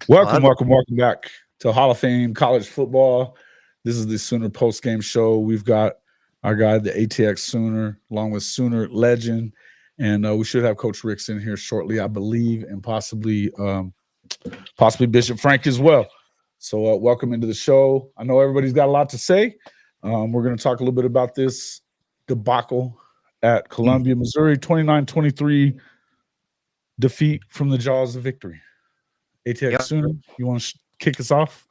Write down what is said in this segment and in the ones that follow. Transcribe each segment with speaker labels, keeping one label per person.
Speaker 1: Welcome back to Hall of Fame College Football. This is the Sooner Postgame Show. We've got our guy, the ATX Sooner, along with Sooner Legend, and we should have Coach Ricks in here shortly, I believe, and possibly Bishop Frank as well. So welcome into the show. I know everybody's got a lot to say. We're going to talk a little bit about this debacle at Columbia, Missouri, 29-23 defeat from the jaws of victory. ATX Sooner, you want to kick us off?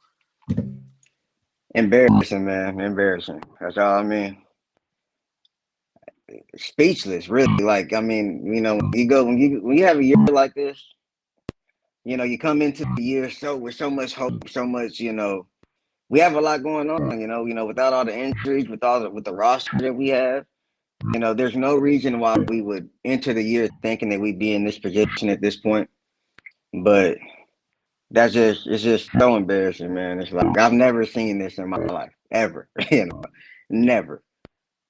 Speaker 2: Embarrassing, man. Embarrassing. That's all I mean. Speechless, really. Like, I mean, you know, when you have a year like this, you know, you come into the year with so much hope, so much, you know, we have a lot going on, you know, without all the injuries, with the roster that we have, you know, there's no reason why we would enter the year thinking that we'd be in this position at this point. But it's just so embarrassing, man. It's like I've never seen this in my life, ever. You know, never.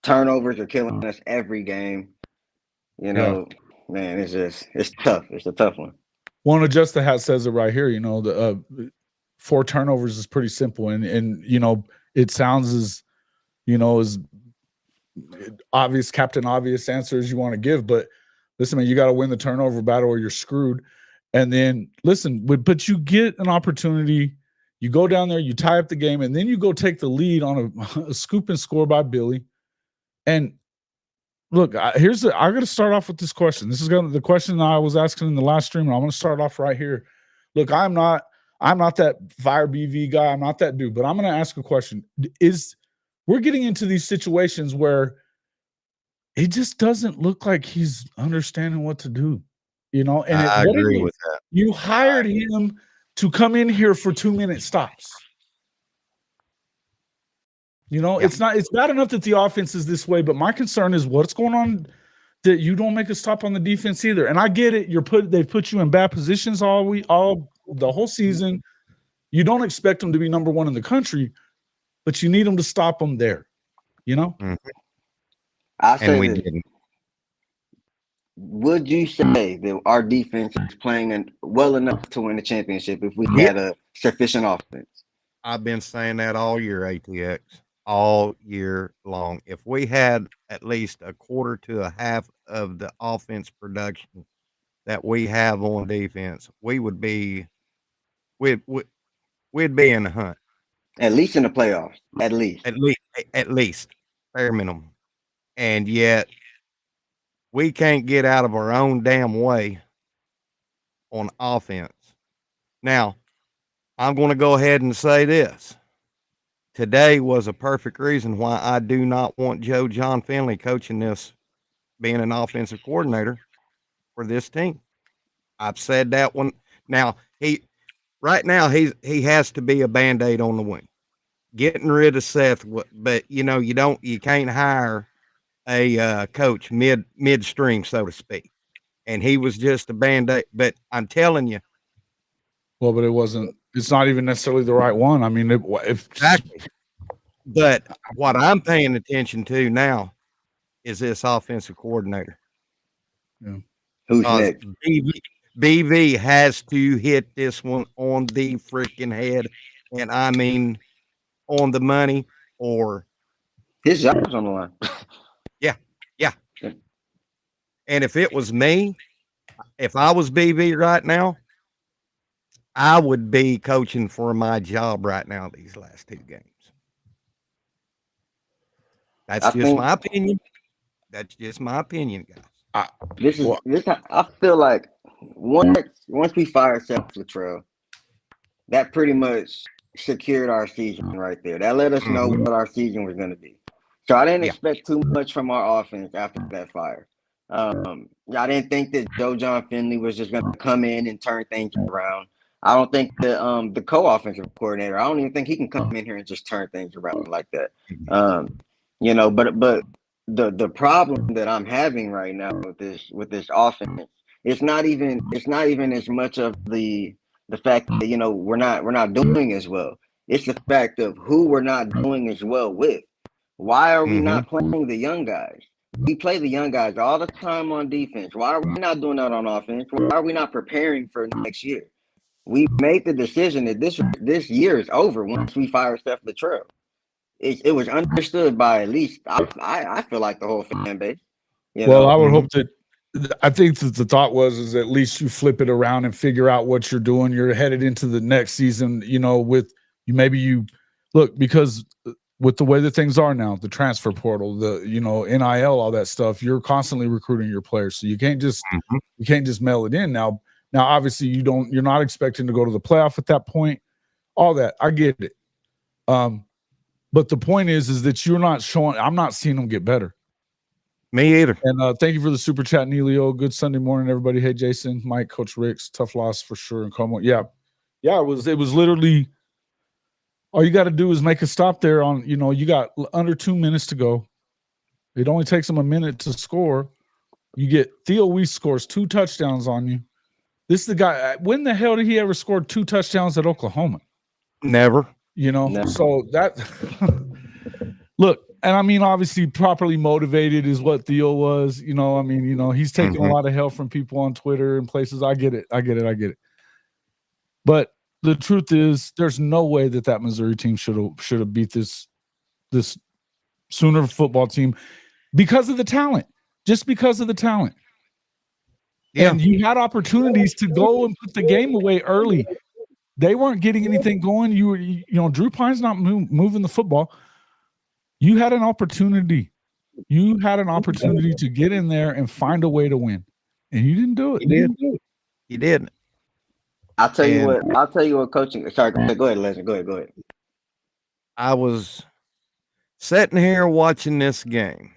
Speaker 2: Turnovers are killing us every game. You know, man, it's tough. It's a tough one.
Speaker 1: One of Just the Hat says it right here. You know, the 4 turnovers is pretty simple, and you know, it sounds as, you know, as obvious, Captain Obvious answers you want to give, but listen, man, you got to win the turnover battle or you're screwed. And then listen, but you get an opportunity. You go down there, you tie up the game, and then you go take the lead on a scoop and score by Billy. And look, I got to start off with this question. This is the question I was asking in the last stream, and I'm going to start off right here. Look, I'm not that Fire BV guy. I'm not that dude, but I'm going to ask a question. We're getting into these situations where it just doesn't look like he's understanding what to do. You know, and
Speaker 3: I agree with that.
Speaker 1: You hired him to come in here for 2-minute stops. You know, it's bad enough that the offense is this way, but my concern is what's going on that you don't make a stop on the defense either. And I get it. They've put you in bad positions the whole season. You don't expect them to be number 1 in the country, but you need them to stop them there. You know?
Speaker 3: Mm-hmm.
Speaker 2: I say we didn't. Would you say that our defense is playing well enough to win the championship if we had a sufficient offense?
Speaker 3: I've been saying that all year, ATX, all year long. If we had at least a quarter to a half of the offense production that we have on defense, we'd be in the hunt.
Speaker 2: At least in the playoffs. At
Speaker 3: least, bare minimum. And yet, we can't get out of our own damn way on offense. Now, I'm going to go ahead and say this. Today was a perfect reason why I do not want John Finley coaching this, being an offensive coordinator for this team. I've said that one. Now, he has to be a Band-Aid on the wing. Getting rid of Seth, but you can't hire a coach midstream, so to speak. And he was just a Band-Aid. But I'm telling you.
Speaker 1: Well, but it's not even necessarily the right one. I mean,
Speaker 3: exactly. But what I'm paying attention to now is this offensive coordinator.
Speaker 1: Yeah.
Speaker 2: Who's next?
Speaker 3: BV has to hit this one on the freaking head. And I mean, on the money, or
Speaker 2: his job's on the line.
Speaker 3: Yeah. And if it was me, if I was BV right now, I would be coaching for my job right now these last 2 games. That's my opinion. That's just my opinion, guys.
Speaker 2: I feel like once we fire Seth Luttrell, that pretty much secured our season right there. That let us know
Speaker 3: Mhm.
Speaker 2: what our season was going to be. So I didn't
Speaker 3: Yeah.
Speaker 2: expect too much from our offense after that fire. I didn't think that Joe John Finley was just going to come in and turn things around. I don't think the co-offensive coordinator, I don't even think he can come in here and just turn things around like that. But the problem that I'm having right now with this offense, it's not even as much of the fact that we're not doing as well. It's the fact of who we're not doing as well with. Why are we not playing the young guys? We play the young guys all the time on defense. Why are we not doing that on offense? Why are we not preparing for next year? We made the decision that this year is over once we fire Steph Latrell. It was understood by at least I feel like the whole fan base.
Speaker 1: Well, I would hope that. I think that the thought was at least you flip it around and figure out what you're doing. You're headed into the next season, with you look, because with the way that things are now, the transfer portal, the NIL, all that stuff, you're constantly recruiting your players, so you can't just mail it in now. Now, obviously, you're not expecting to go to the playoff at that point. All that, I get it. But the point is that you're not showing. I'm not seeing them get better.
Speaker 3: Me either.
Speaker 1: And thank you for the super chat, Neilio. Good Sunday morning, everybody. Hey, Jason, Mike, Coach Ricks, tough loss for sure. And Como, yeah. It was literally all you got to do is make a stop there on. You got under 2 minutes to go. It only takes them a minute to score. You get Theo Weiss scores 2 touchdowns on you. This is the guy. When the hell did he ever score 2 touchdowns at Oklahoma?
Speaker 3: Never.
Speaker 2: Never.
Speaker 1: So that look. And I mean, obviously, properly motivated is what Theo was. He's taking a lot of hell from people on Twitter and places. I get it. But the truth is, there's no way that Missouri team should have beat this Sooner football team because of the talent. Just because of the talent. Yeah. And you had opportunities to go and put the game away early. They weren't getting anything going. Drew Pine's not moving the football. You had an opportunity. To get in there and find a way to win, and you didn't do it.
Speaker 3: You didn't.
Speaker 2: I'll tell you what. Coaching. Sorry, go ahead, Leslie. Go ahead.
Speaker 3: I was sitting here watching this game,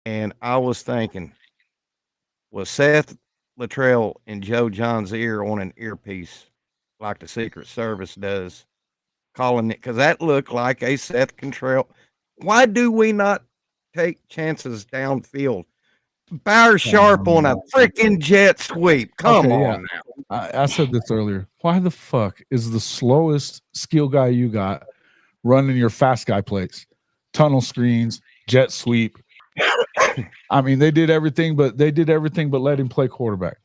Speaker 3: and I was thinking, was Seth Latrell in Joe John's ear on an earpiece like the Secret Service does, calling it, because that looked like a Seth Contrell. Why do we not take chances downfield? Bauer Sharp on a freaking jet sweep. Come on now.
Speaker 1: I said this earlier. Why the fuck is the slowest skill guy you got running your fast guy plays? Tunnel screens, jet sweep. I mean, they did everything but let him play quarterback.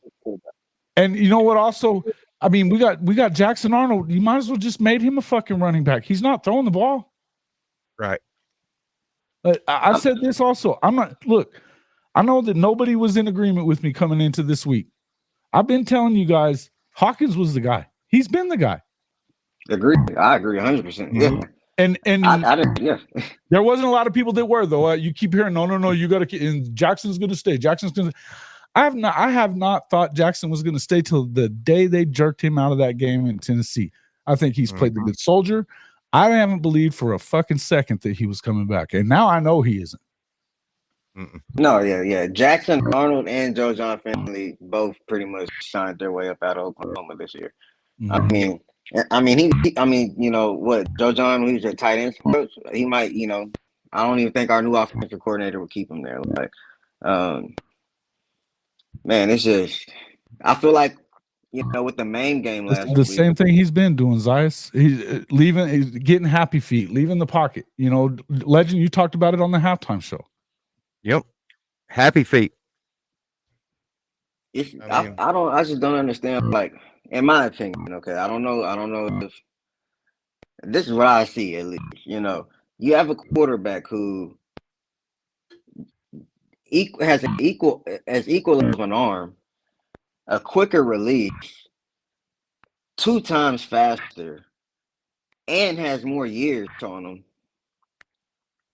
Speaker 1: And you know what? Also, I mean, we got Jackson Arnold. You might as well just made him a fucking running back. He's not throwing the ball.
Speaker 3: Right.
Speaker 1: I said this also. I know that nobody was in agreement with me coming into this week. I've been telling you guys, Hawkins was the guy. He's been the guy.
Speaker 2: Agreed. I agree 100%. Yeah.
Speaker 1: And
Speaker 2: I didn't. Yeah.
Speaker 1: There wasn't a lot of people that were though. You keep hearing, no, you got to. And Jackson's going to stay. I have not thought Jackson was going to stay till the day they jerked him out of that game in Tennessee. I think he's played the good soldier. I haven't believed for a fucking second that he was coming back, and now I know he isn't.
Speaker 2: No, yeah. Jackson Arnold and Joe John Finley both pretty much signed their way up out of Oklahoma this year.
Speaker 1: Mm-hmm.
Speaker 2: What Joe John, who's a tight end coach, he might, I don't even think our new offensive coordinator will keep him there. Like, man, it's just, I feel like, with the main game last week,
Speaker 1: same thing he's been doing, Zayas. He's getting happy feet, leaving the pocket. Legend, you talked about it on the halftime show.
Speaker 3: Yep. Happy feet.
Speaker 2: I just don't understand, like, in my opinion, okay, I don't know if this is what I see, at least. You have a quarterback who has equal of an arm, a quicker release, 2 times faster, and has more years on him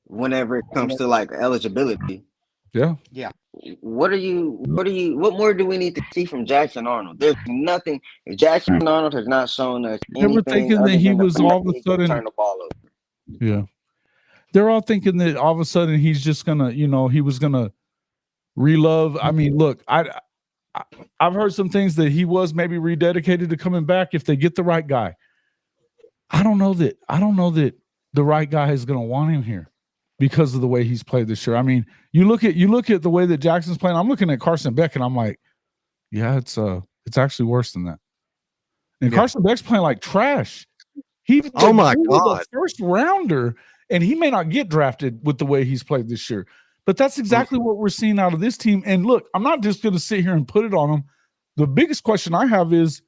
Speaker 2: whenever it comes to like eligibility.
Speaker 1: Yeah.
Speaker 2: What more do we need to see from Jackson Arnold? There's nothing. Jackson Arnold has not shown us
Speaker 1: They were
Speaker 2: anything
Speaker 1: thinking that
Speaker 2: other
Speaker 1: he
Speaker 2: than the
Speaker 1: was
Speaker 2: fact
Speaker 1: all of
Speaker 2: that
Speaker 1: a
Speaker 2: he can
Speaker 1: sudden.
Speaker 2: turn the ball over.
Speaker 1: Yeah. They're all thinking that all of a sudden he's just gonna, he was gonna relove. I mean, look, I've heard some things that he was maybe rededicated to coming back if they get the right guy. I don't know that the right guy is gonna want him here because of the way he's played this year. I mean, you look at the way that Jackson's playing. I'm looking at Carson Beck and I'm like, yeah, it's actually worse than that. And Carson Beck's playing like trash.
Speaker 3: Oh my God,
Speaker 1: a first rounder, and he may not get drafted with the way he's played this year. But that's exactly what we're seeing out of this team. And look, I'm not just going to sit here and put it on them. The biggest question I have is,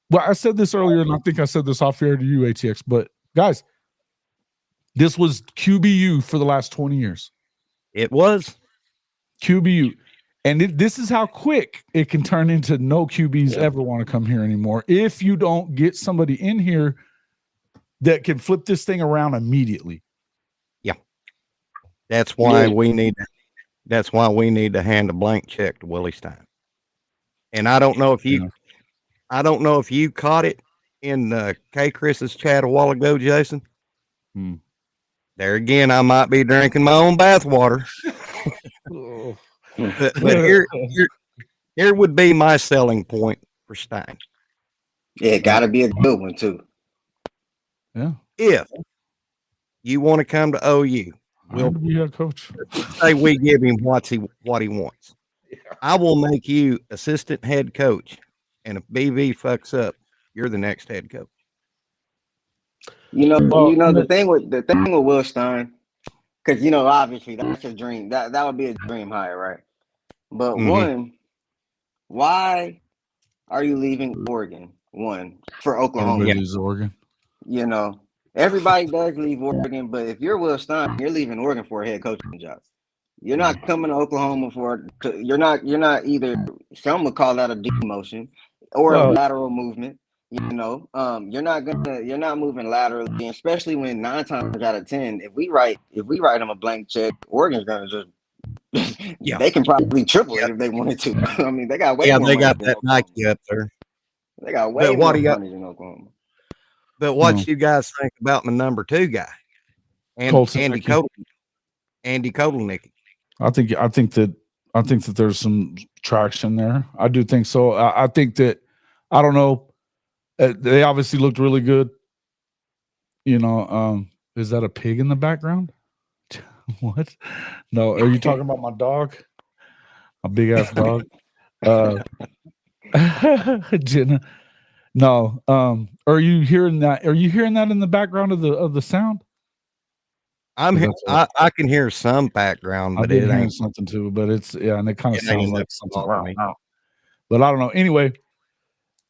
Speaker 1: well, I said this earlier, and I think I said this off air to you, ATX. But guys, this was QBU for the last 20 years.
Speaker 3: It was
Speaker 1: QBU. And this is how quick it can turn into no QBs ever want to come here anymore if you don't get somebody in here that can flip this thing around immediately.
Speaker 3: Yeah. That's why we need to hand a blank check to Willie Stein. And I don't know if you caught it in Kchris's chat a while ago, Jason. There again, I might be drinking my own bathwater. But here would be my selling point for Stein.
Speaker 2: Yeah, it got to be a good one too.
Speaker 1: Yeah.
Speaker 3: If you want to come to OU,
Speaker 1: we'll be a coach.
Speaker 3: Say we give him what he wants. Yeah. I will make you assistant head coach, and if BV fucks up, you're the next head coach.
Speaker 2: The thing with Will Stein, because obviously that's a dream. That would be a dream hire, right? But one, why are you leaving Oregon? One for Oklahoma.
Speaker 1: Everybody leaves Oregon.
Speaker 2: Everybody does leave Oregon, but if you're Will Stein, you're leaving Oregon for a head coaching job. You're not coming to Oklahoma you're not either, some would call that a demotion or a lateral movement. You're not moving laterally, especially when 9 times out of 10, if we write them a blank check, Oregon's gonna just they can probably triple it if they wanted to. I mean, they got way more
Speaker 3: they got
Speaker 2: money
Speaker 3: that Nike up there.
Speaker 2: They got way more money than Oklahoma.
Speaker 3: But what you guys think about my number 2 guy, Andy Kotelnicki?
Speaker 1: I think that there's some traction there. I do think so. I think that, I don't know. They obviously looked really good. Is that a pig in the background? What? No, are you talking about my dog? A big ass dog? Jenna. No. Are you hearing that? Are you hearing that in the background of the sound?
Speaker 3: I can hear some background, but it ain't
Speaker 1: something too. But and it kind of sounds like something. But I don't know. Anyway,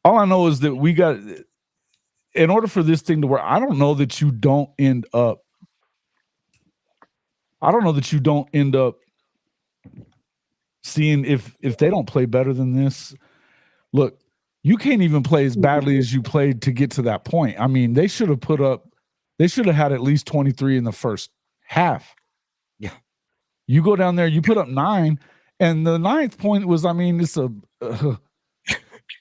Speaker 1: all I know is that we got, in order for this thing to work, I don't know that you don't end up seeing if they don't play better than this. Look, you can't even play as badly as you played to get to that point. I mean, they should have had at least 23 in the first half.
Speaker 3: Yeah.
Speaker 1: You go down there, you put up 9, and the 9th point was, I mean, it's a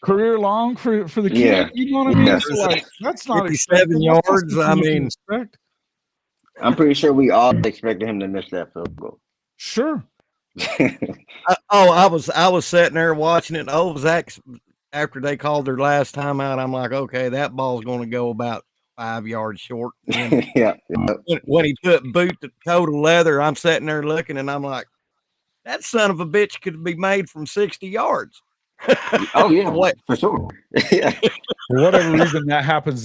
Speaker 1: career long for the kid.
Speaker 2: Yeah.
Speaker 1: You know what I mean? Yeah. So that's not
Speaker 3: 57 yards. I mean,
Speaker 2: I'm pretty sure we all expected him to miss that field goal.
Speaker 1: Sure.
Speaker 3: I was sitting there watching it. After they called their last timeout, I'm like, okay, that ball's going to go about 5 yards short.
Speaker 2: Yeah.
Speaker 3: When he put boot to toe to leather, I'm sitting there looking, and I'm like, that son of a bitch could be made from 60 yards.
Speaker 2: Oh yeah, for sure. Yeah.
Speaker 1: For whatever reason, that happens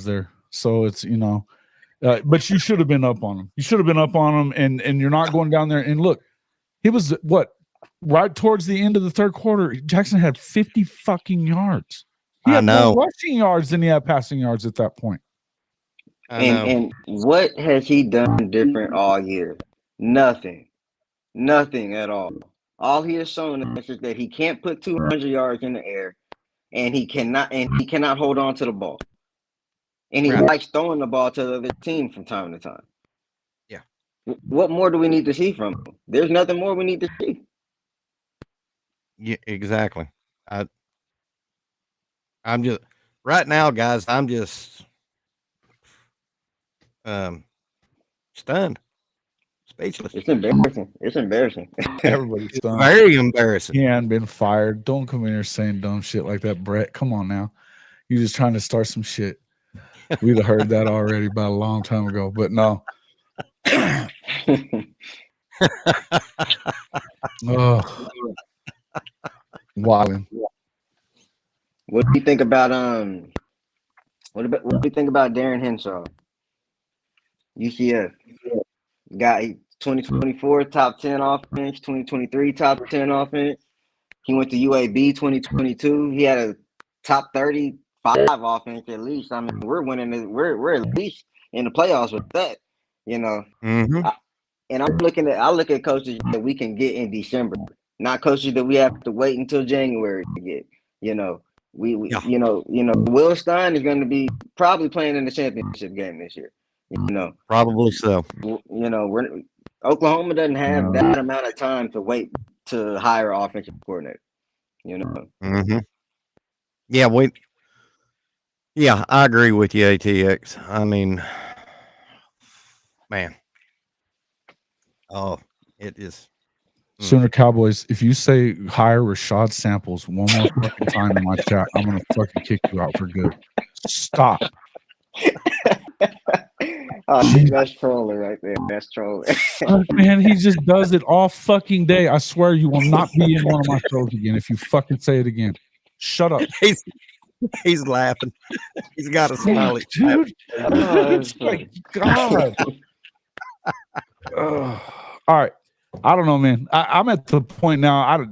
Speaker 1: there. So it's but you should have been up on him. You should have been up on him, and you're not going down there. And look, it was right towards the end of the third quarter. Jackson had 50 fucking yards. He had more rushing yards than he had passing yards at that point.
Speaker 2: And what has he done different all year? Nothing at all. All he has shown us is that he can't put 200 yards in the air, and he cannot hold on to the ball. And he likes throwing the ball to the other team from time to time.
Speaker 3: Yeah.
Speaker 2: What more do we need to see from him? There's nothing more we need to see.
Speaker 3: Yeah, exactly. I'm just right now, guys. I'm just stunned, speechless.
Speaker 2: It's embarrassing. It's embarrassing.
Speaker 1: Everybody's done.
Speaker 3: Very embarrassing.
Speaker 1: He hadn't been fired. Don't come in here saying dumb shit like that, Brett. Come on now. You're just trying to start some shit. We'd have heard that already about a long time ago. But no. Oh. Wilding.
Speaker 2: What do you think about what do you think about Darren Henshaw? UCF guy, 2024 top 10 offense, 2023 top 10 offense. He went to UAB 2022. He had a top 35 offense at least. I mean, we're winning. We're at least in the playoffs with that. You know,
Speaker 3: Mm-hmm.
Speaker 2: and I look at coaches that we can get in December, not coaches that we have to wait until January to get. You know,
Speaker 3: Yeah.
Speaker 2: you know, Will Stein is going to be probably playing in the championship game this year. You know,
Speaker 3: Probably so.
Speaker 2: you know, Oklahoma doesn't have that amount of time to wait to hire an offensive coordinator. You know.
Speaker 3: Mm-hmm. Yeah, I agree with you, ATX. I mean, man. Oh, it is.
Speaker 1: Sooner Cowboys, if you say hire Rashad Samples one more fucking time in my chat, I'm gonna fucking kick you out for good. Stop.
Speaker 2: That's trolling right there. That's trolling.
Speaker 1: Man, he just does it all fucking day. I swear you will not be in one of my shows again if you fucking say it again. Shut up.
Speaker 3: He's laughing. He's got a smiley.
Speaker 1: Dude. It's like God. All right. I don't know, man. I'm at the point now.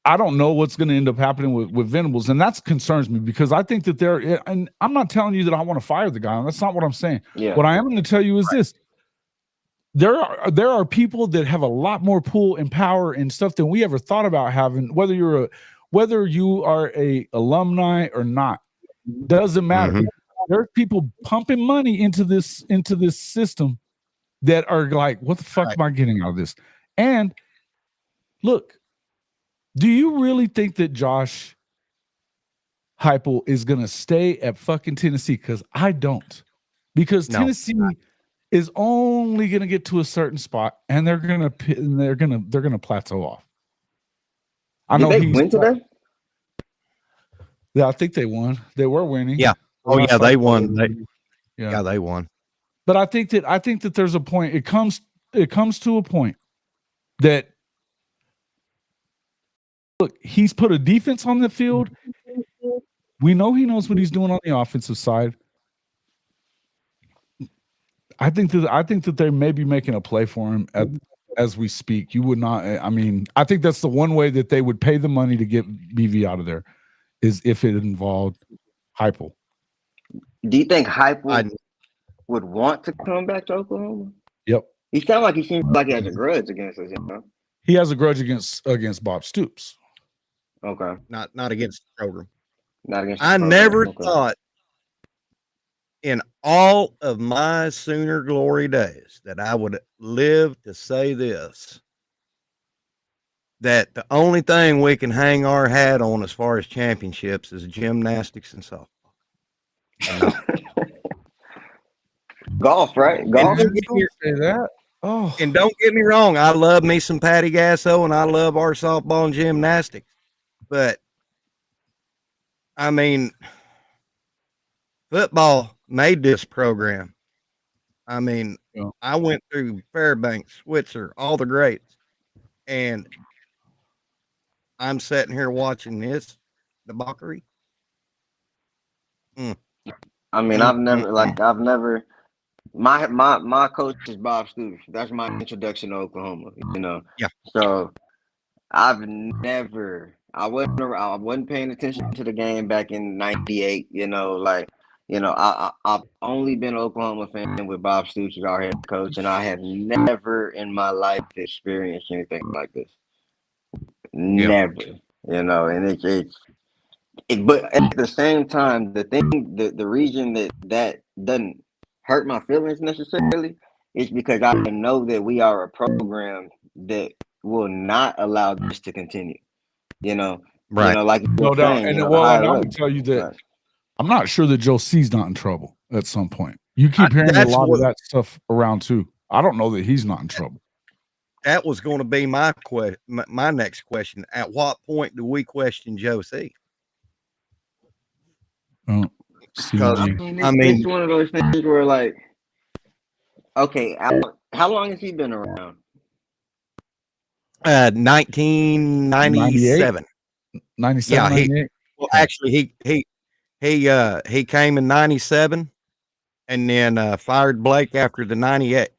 Speaker 1: I don't know what's going to end up happening with Venables, and that concerns me because I think that and I'm not telling you that I want to fire the guy. That's not what I'm saying.
Speaker 2: Yeah.
Speaker 1: What I am going to tell you is this: there are people that have a lot more pull and power and stuff than we ever thought about having. Whether you are a alumni or not, doesn't matter.
Speaker 3: Mm-hmm.
Speaker 1: There's people pumping money into this system that are like, what the fuck am I getting out of this? And look, do you really think that Josh Heupel is going to stay at fucking Tennessee? Because I don't. Because Tennessee is only going to get to a certain spot, and they're going to plateau off.
Speaker 2: Did they win today?
Speaker 1: Yeah, I think they won. They were winning.
Speaker 3: Yeah. Oh yeah, they won. They won.
Speaker 1: But I think that there's a point. It comes to a point that look, he's put a defense on the field. We know he knows what he's doing on the offensive side. I think that they may be making a play for him as we speak. You would not. I mean, I think that's the one way that they would pay the money to get BV out of there is if it involved Heupel.
Speaker 2: Do you think Heupel would want to come back to Oklahoma?
Speaker 1: Yep.
Speaker 2: He seems like he has a grudge against us, you know?
Speaker 1: He has a grudge against Bob Stoops.
Speaker 2: Okay.
Speaker 3: Not against the program.
Speaker 2: Not against
Speaker 3: I never thought in all of my Sooner glory days that I would live to say this, that the only thing we can hang our hat on as far as championships is gymnastics and softball.
Speaker 2: Golf, right? Golf.
Speaker 1: Say that. Oh.
Speaker 3: And don't get me wrong, I love me some Patty Gasso and I love our softball and gymnastics. But I mean, football made this program. I mean, I went through Fairbanks, Switzer, all the greats, and I'm sitting here watching this debauchery.
Speaker 2: I mean, I've never. My coach is Bob Stoops. That's my introduction to Oklahoma. You know.
Speaker 3: Yeah.
Speaker 2: So I've never. I wasn't paying attention to the game back in '98. You know, like. You know, I've only been an Oklahoma fan with Bob Stoops as our head coach, and I have never in my life experienced anything like this. Never, you know, and but at the same time, the reason that doesn't hurt my feelings necessarily It's because I know that we are a program that will not allow this to continue.
Speaker 3: Right.
Speaker 2: Like you
Speaker 1: No
Speaker 2: were
Speaker 1: doubt.
Speaker 2: saying,
Speaker 1: And
Speaker 2: the
Speaker 1: well, and
Speaker 2: higher
Speaker 1: I
Speaker 2: up.
Speaker 1: would tell you that
Speaker 2: Right.
Speaker 1: I'm not sure that Joe C's not in trouble at some point. You keep hearing a
Speaker 3: That's
Speaker 1: lot of
Speaker 3: what
Speaker 1: that stuff around too. I don't know that he's not in trouble.
Speaker 3: that was going to be my next question. At what point do we question Joe C?
Speaker 1: Oh,
Speaker 3: Because
Speaker 1: CG.
Speaker 3: I mean,
Speaker 2: It's one of those things where, like, okay, how long has he been around?
Speaker 3: 1997.
Speaker 1: 97,
Speaker 3: Yeah,
Speaker 1: 98.
Speaker 3: well, actually, he came in 97, and then fired Blake after the 98,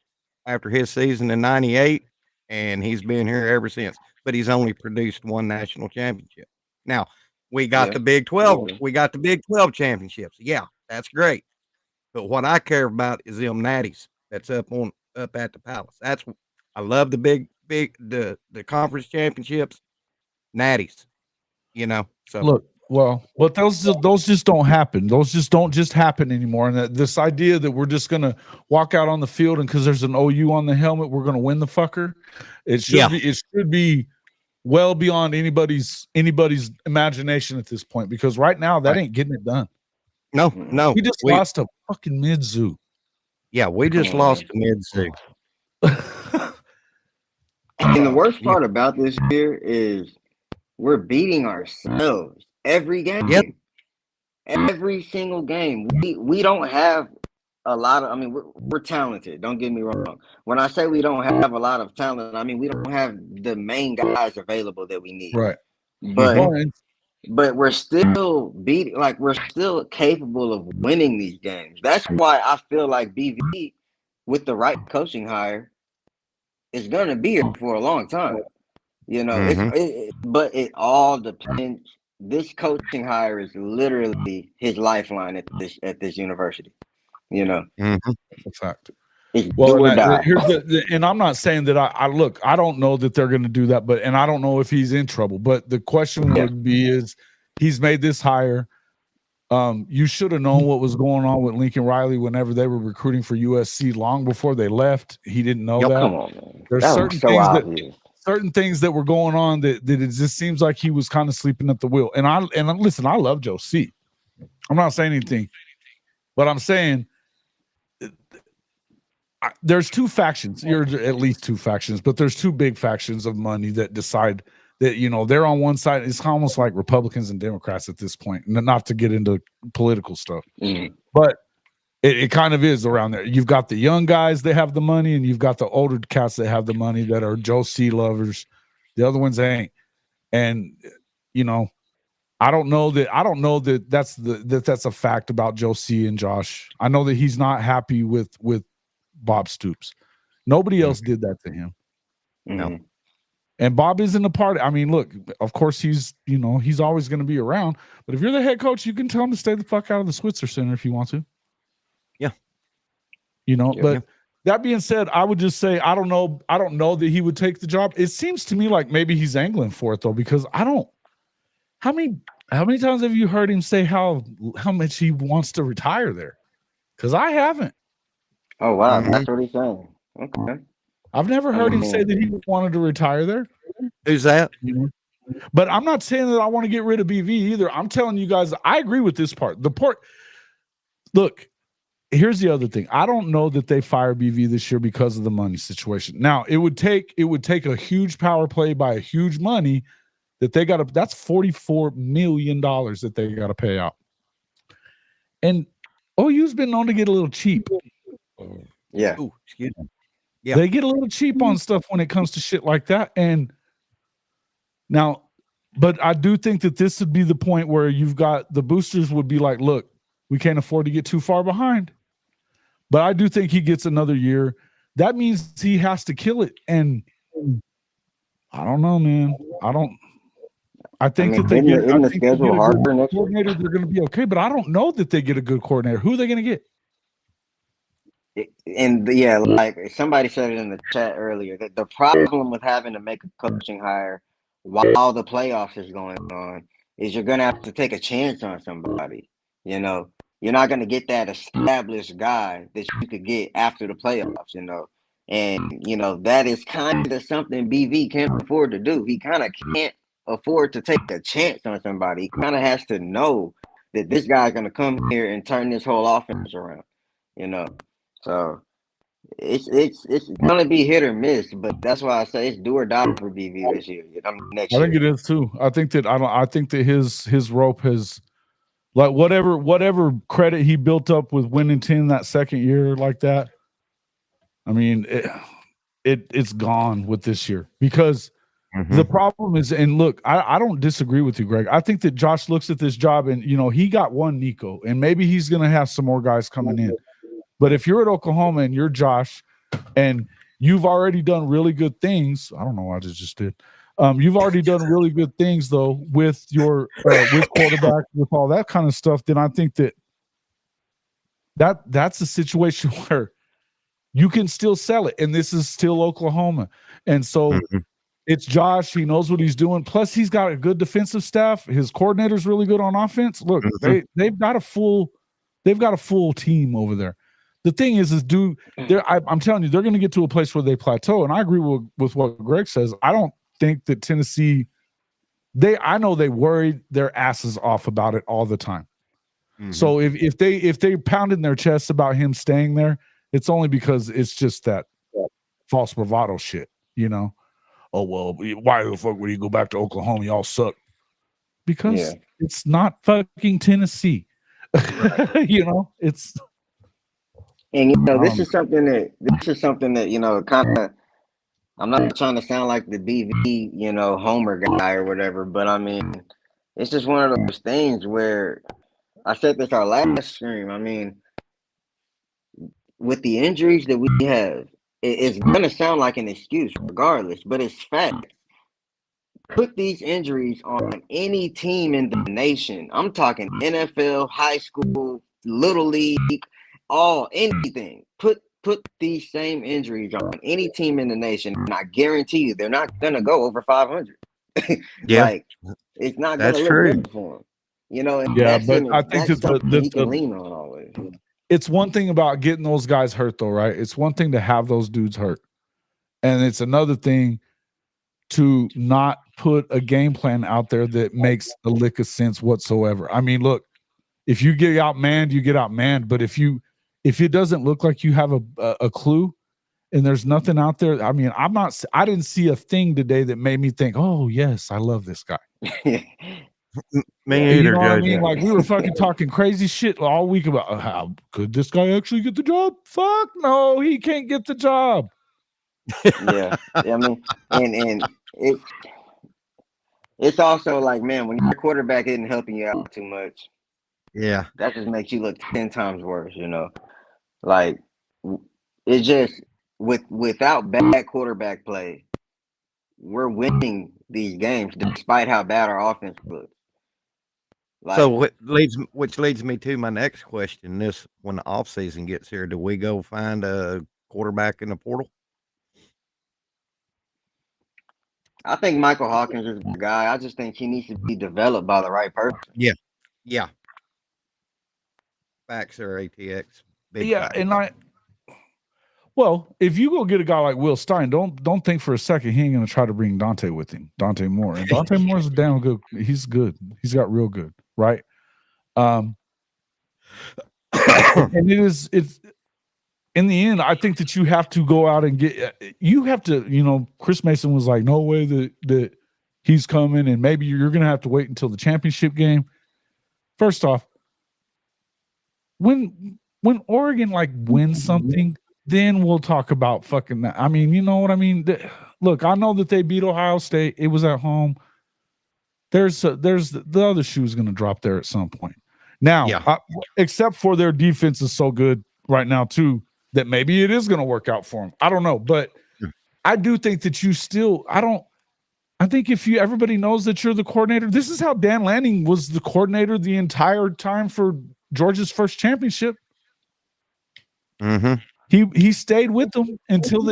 Speaker 3: after his season in 98, and he's been here ever since. But he's only produced one national championship. Now we got
Speaker 2: Yeah.
Speaker 3: the Big 12.
Speaker 2: Okay.
Speaker 3: We got the Big 12 championships. Yeah, that's great. But what I care about is them natties that's up at the Palace. I love the the conference championships, natties. So
Speaker 1: Look, well, but those just don't happen. Those just don't just happen anymore. And this idea that we're just gonna walk out on the field and because there's an OU on the helmet, we're gonna win the fucker. It should be well beyond anybody's imagination at this point, because right now that ain't getting it done.
Speaker 3: no,
Speaker 1: We just lost a fucking Mizzou.
Speaker 3: Yeah, we just lost to Mizzou.
Speaker 2: And the worst part about this year is we're beating ourselves every game.
Speaker 3: Yep.
Speaker 2: Every single game. We don't have a lot of, I mean, we're talented. Don't get me wrong. When I say we don't have a lot of talent, I mean we don't have the main guys available that we need.
Speaker 1: Right.
Speaker 2: But we're still beating, like, we're still capable of winning these games. That's why I feel like BV, with the right coaching hire, is gonna be here for a long time. But it all depends. This coaching hire is literally his lifeline at this university.
Speaker 1: That's a fact.
Speaker 2: It's
Speaker 1: Well,
Speaker 2: do or die.
Speaker 1: and I'm not saying that I look, I don't know that they're going to do that, and I don't know if he's in trouble. But the question would be is he's made this hire. You should have known what was going on with Lincoln Riley whenever they were recruiting for USC long before they left. He didn't know that.
Speaker 2: Come on, man.
Speaker 1: There's certain things that were going on that it just seems like he was kind of sleeping at the wheel. And listen, I love Joe C. I'm not saying anything, but I'm saying there's two factions. You're at least two factions, but there's two big factions of money that decide that, they're on one side. It's almost like Republicans and Democrats at this point, not to get into political stuff, but it kind of is around there. You've got the young guys that have the money, and you've got the older cats that have the money that are Joe C lovers. The other ones ain't. And, I don't know that that's a fact about Joe C and Josh. I know that he's not happy with Bob Stoops. Nobody else did that to him.
Speaker 3: No.
Speaker 1: And Bob isn't a part. I mean, look, of course he's always going to be around. But if you're the head coach, you can tell him to stay the fuck out of the Switzer Center if you want to.
Speaker 3: Yeah.
Speaker 1: But that being said, I would just say I don't know that he would take the job. It seems to me like maybe he's angling for it though, because how many times have you heard him say how much he wants to retire there? Because I haven't.
Speaker 2: Oh wow, that's what he's saying. Okay.
Speaker 1: I've never heard him say that he wanted to retire there.
Speaker 3: Who's that?
Speaker 1: But I'm not saying that I want to get rid of BV either. I'm telling you guys, I agree with this part. Look, here's the other thing. I don't know that they fire BV this year because of the money situation. Now, it would take a huge power play by a huge money that they got to. That's $44 million that they got to pay out. And OU's been known to get a little cheap.
Speaker 2: Yeah.
Speaker 3: Ooh, excuse me. Yeah.
Speaker 1: They get a little cheap on stuff when it comes to shit like that. And now, but I do think that this would be the point where you've got the boosters would be like, look, we can't afford to get too far behind. But I do think he gets another year. That means he has to kill it. And I don't know, man. I think that they get
Speaker 2: the schedule harder next
Speaker 1: coordinator, they're going to be okay. But I don't know that they get a good coordinator. Who are they going to get?
Speaker 2: And yeah, like somebody said it in the chat earlier, that the problem with having to make a coaching hire while the playoffs is going on is you're gonna have to take a chance on somebody. You're not going to get that established guy that you could get after the playoffs, you know. And, you know, that is kind of something BV can't afford to do. He kind of can't afford to take a chance on somebody. He kind of has to know that this guy's going to come here and turn this whole offense around, you know. So it's going to be hit or miss, but that's why I say it's do or die for BV this year. Next
Speaker 1: I
Speaker 2: year.
Speaker 1: think it is too. I think that his rope has, like, whatever credit he built up with winning 10 that second year like that. I mean, it's gone with this year because the problem is, and look, I don't disagree with you, Greg. I think that Josh looks at this job and, you know, he got one Nico, and maybe he's going to have some more guys coming in. But if you're at Oklahoma and you're Josh and you've already done really good things, I don't know what I just did. You've already done really good things though with your with quarterback, with all that kind of stuff. Then I think that's a situation where you can still sell it, and this is still Oklahoma, and so it's Josh. He knows what he's doing. Plus, he's got a good defensive staff. His coordinator's really good on offense. Look, they've got a full team over there. The thing is I'm telling you, they're going to get to a place where they plateau. And I agree with what Greg says. I don't think that Tennessee, I know they worried their asses off about it all the time. So if they pounded their chests about him staying there, it's only because it's just that false bravado shit, you know? Oh, well, why the fuck would he go back to Oklahoma? Y'all suck. Because it's not fucking Tennessee. You know, it's.
Speaker 2: And, you know, this is something that, you know, kind of, I'm not trying to sound like the BV, you know, Homer guy or whatever, but I mean, it's just one of those things where I said this our last stream. I mean, with the injuries that we have, it's going to sound like an excuse regardless, but it's fact. Put these injuries on any team in the nation. I'm talking NFL, high school, little league, anything. Put these same injuries on any team in the nation, and I guarantee you they're not going to go over 500. Like, it's not going to look good for them. You know, and
Speaker 1: but I think
Speaker 2: that's something he can lean on always.
Speaker 1: It's one thing about getting those guys hurt, though, right? It's one thing to have those dudes hurt, and it's another thing to not put a game plan out there that makes a lick of sense whatsoever. I mean, look, if you get outmanned, you get outmanned. But if it doesn't look like you have a clue and there's nothing out there, I mean, I didn't see a thing today that made me think, oh yes, I love this guy.
Speaker 3: Me either,
Speaker 1: you know what I mean? Like, we were fucking talking crazy shit all week about how could this guy actually get the job? Fuck no, he can't get the job.
Speaker 2: I mean, and it's also like, man, when your quarterback isn't helping you out too much, that just makes you look 10 times worse, you know. Like, it's just without bad quarterback play, we're winning these games despite how bad our offense looks.
Speaker 3: Like, so which leads me to my next question. When the offseason gets here, do we go find a quarterback in the portal?
Speaker 2: I think Michael Hawkins is the guy. I just think he needs to be developed by the right person.
Speaker 3: Yeah. Facts are ATX.
Speaker 1: Facts. And well, if you go get a guy like Will Stein, don't think for a second he ain't gonna try to bring Dante with him. Dante Moore. And Dante Moore's damn good. He's good. He's got real good, right? And it's in the end, I think that you have to go out and you know, Chris Mason was like, no way that he's coming, and maybe you're gonna have to wait until the championship game. First off, when Oregon like wins something, then we'll talk about fucking that. I mean, you know what I mean? Look, I know that they beat Ohio State. It was at home. There's the other shoe's going to drop there at some point. Now, except for their defense is so good right now too that maybe it is going to work out for them. I don't know, but I do think that I think if everybody knows that you're the coordinator, this is how Dan Lanning was the coordinator the entire time for Georgia's first championship. He stayed with them until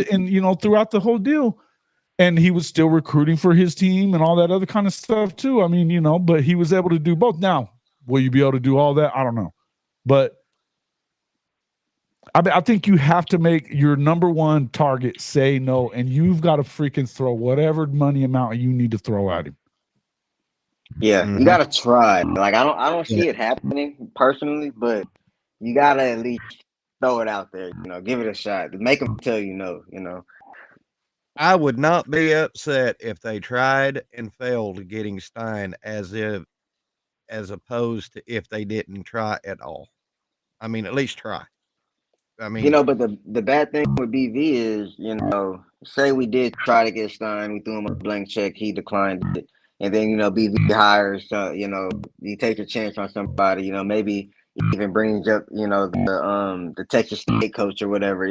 Speaker 1: throughout the whole deal, and he was still recruiting for his team and all that other kind of stuff too. I mean, but he was able to do both. Now, will you be able to do all that? I don't know, But I think you have to make your number one target say no, and you've got to freaking throw whatever money amount you need to throw at him.
Speaker 2: Yeah,
Speaker 3: Mhm.
Speaker 2: you gotta try. Like I don't see it happening personally, but you gotta at least throw it out there. Give it a shot. Make them tell you no.
Speaker 3: I would not be upset if they tried and failed getting Stein as opposed to if they didn't try at all. I mean, at least try. I mean,
Speaker 2: But the bad thing with BV is, say we did try to get Stein, we threw him a blank check, he declined it, and then BV hires, you take a chance on somebody, maybe even brings up, the Texas State coach or whatever,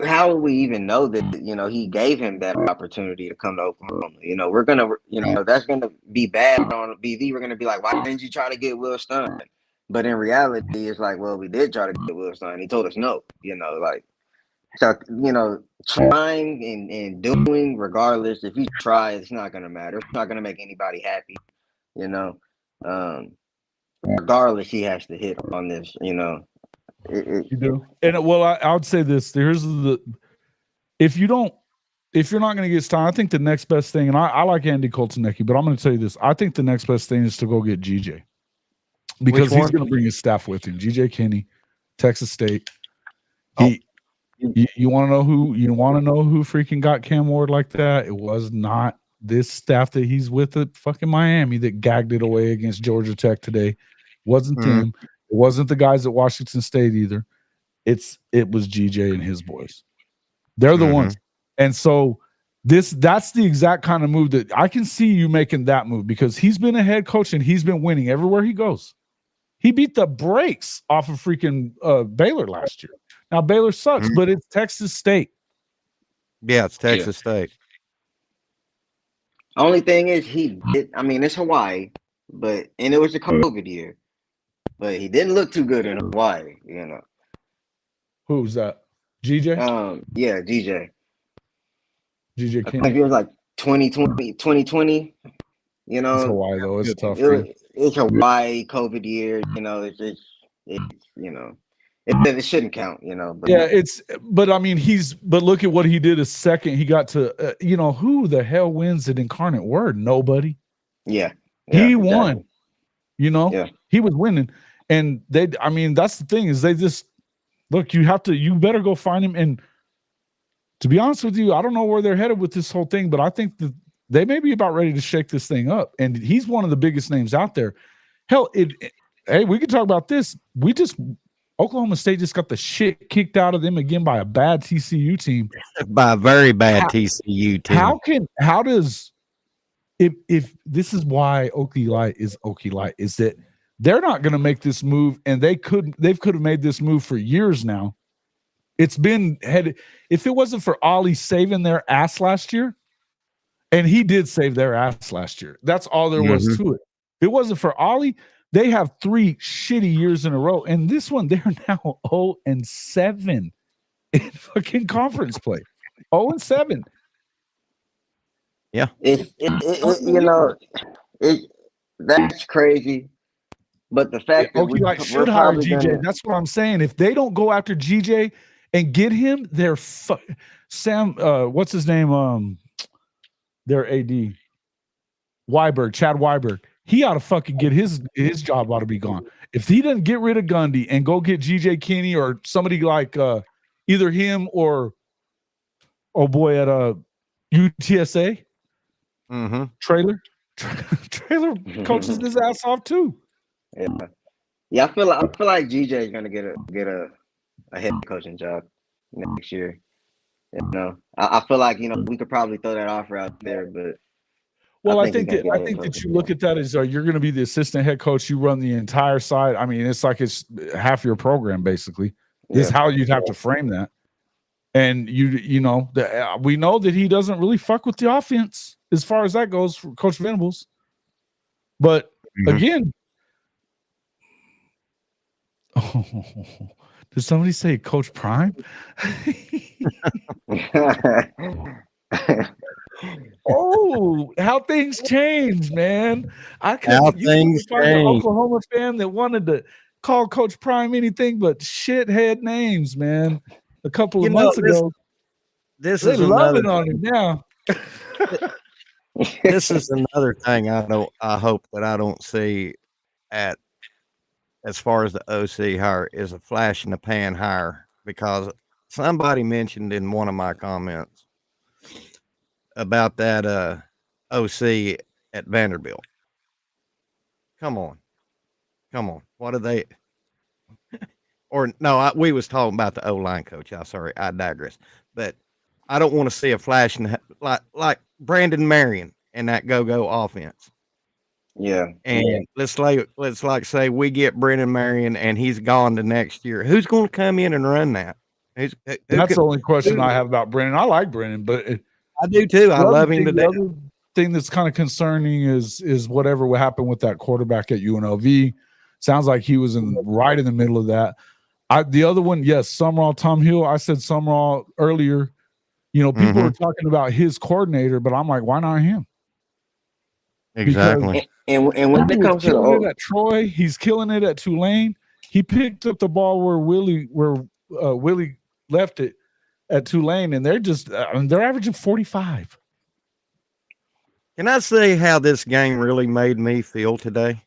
Speaker 2: how would we even know that he gave him that opportunity to come to Oklahoma? We're gonna that's gonna be bad on BV. We're gonna be like, why didn't you try to get Will Stein? But in reality, it's like, well, we did try to get Will Stein. He told us no. So trying and doing regardless. If you try, it's not gonna matter. It's not gonna make anybody happy. Regardless, he has to hit on this.
Speaker 1: You do. And well, I would say this. If you're not going to get Stein, I think the next best thing, and I like Andy Koltanecki, but I'm going to tell you this. I think the next best thing is to go get GJ, because he's going to bring his staff with him. GJ Kinney, Texas State. You want to know who freaking got Cam Ward like that? It was not this staff that he's with at fucking Miami that gagged it away against Georgia Tech today. It wasn't them. It wasn't the guys at Washington State either. It was GJ and his boys. They're the ones. And so that's the exact kind of move that I can see you making that move, because he's been a head coach and he's been winning everywhere he goes. He beat the brakes off of freaking Baylor last year. Now Baylor sucks, but it's Texas State.
Speaker 3: Yeah, it's Texas State.
Speaker 2: Only thing is it's Hawaii, and it was a COVID year. But he didn't look too good in Hawaii,
Speaker 1: Who's that? GJ?
Speaker 2: Yeah, GJ.
Speaker 1: GJ King.
Speaker 2: I think it was like 2020.
Speaker 1: It's Hawaii though. It's tough.
Speaker 2: It's Hawaii COVID year. It shouldn't count.
Speaker 1: But I mean, but look at what he did a second. He got to, who the hell wins at Incarnate Word? Nobody.
Speaker 2: Yeah.
Speaker 1: He won.
Speaker 2: Yeah.
Speaker 1: He was winning. And that's the thing, is they just look, you better go find him. And to be honest with you, I don't know where they're headed with this whole thing, but I think that they may be about ready to shake this thing up. And he's one of the biggest names out there. Hell, hey, we can talk about this. Oklahoma State just got the shit kicked out of them again by a bad TCU team.
Speaker 3: By a very bad TCU team.
Speaker 1: If this is why Okie Light is Okie Light, is that they're not going to make this move, and they could have made this move for years now. It's been headed. If it wasn't for Ollie saving their ass last year, and he did save their ass last year, that's all there was to it. If it wasn't for Ollie, they have 3 shitty years in a row, and this one they're now 0-7 in fucking conference play. 0-7.
Speaker 3: Yeah,
Speaker 2: that's crazy. But the fact that
Speaker 1: we should hire GJ. That's what I'm saying. If they don't go after GJ and get him, they're Sam. What's his name? Their AD, Chad Weiberg. He ought to fucking get his job ought to be gone. If he doesn't get rid of Gundy and go get GJ Kinney or somebody like either him or at UTSA, Trailer coaches his ass off too.
Speaker 2: Yeah. I feel like GJ is gonna get a head coaching job next year. I feel like we could probably throw that offer out there, but
Speaker 1: I think that you look at that as you're going to be the assistant head coach. You run the entire side. I mean, it's like it's half your program basically. Is how you'd have to frame that. And we know that he doesn't really fuck with the offense as far as that goes for Coach Venables. But again, did somebody say Coach Prime? Oh, how things change, man.
Speaker 3: How
Speaker 1: You
Speaker 3: things
Speaker 1: couldn't find an
Speaker 3: change.
Speaker 1: Oklahoma fan that wanted to call Coach Prime anything but shithead names, man. A couple of months ago,
Speaker 3: this
Speaker 1: they
Speaker 3: is another
Speaker 1: loving on him now.
Speaker 3: this is another thing I hope that I don't see at as far as the OC hire is a flash in the pan hire, because somebody mentioned in one of my comments about that OC at Vanderbilt. Come on. What are they? Or no, we was talking about the O-line coach. I'm sorry, I digress. But I don't want to see a flash in like Brandon Marion and that go-go offense.
Speaker 2: Yeah.
Speaker 3: And let's say we get Brandon Marion and he's gone the next year. Who's going to come in and run that?
Speaker 1: That's the only question I have about Brennan. I like Brennan, but
Speaker 3: I do too. I love him to
Speaker 1: the
Speaker 3: death.
Speaker 1: other thing that's kind of concerning is whatever will happen with that quarterback at UNLV. Sounds like he was right in the middle of that. The other one, yes, Summerall, Tom Hill. I said Summerall earlier. You know, people are talking about his coordinator, but I'm like, why not him?
Speaker 3: Exactly.
Speaker 2: And when it comes to
Speaker 1: it at Troy, he's killing it at Tulane. He picked up the ball where Willie left it at Tulane, and they're averaging 45.
Speaker 3: Can I say how this game really made me feel today?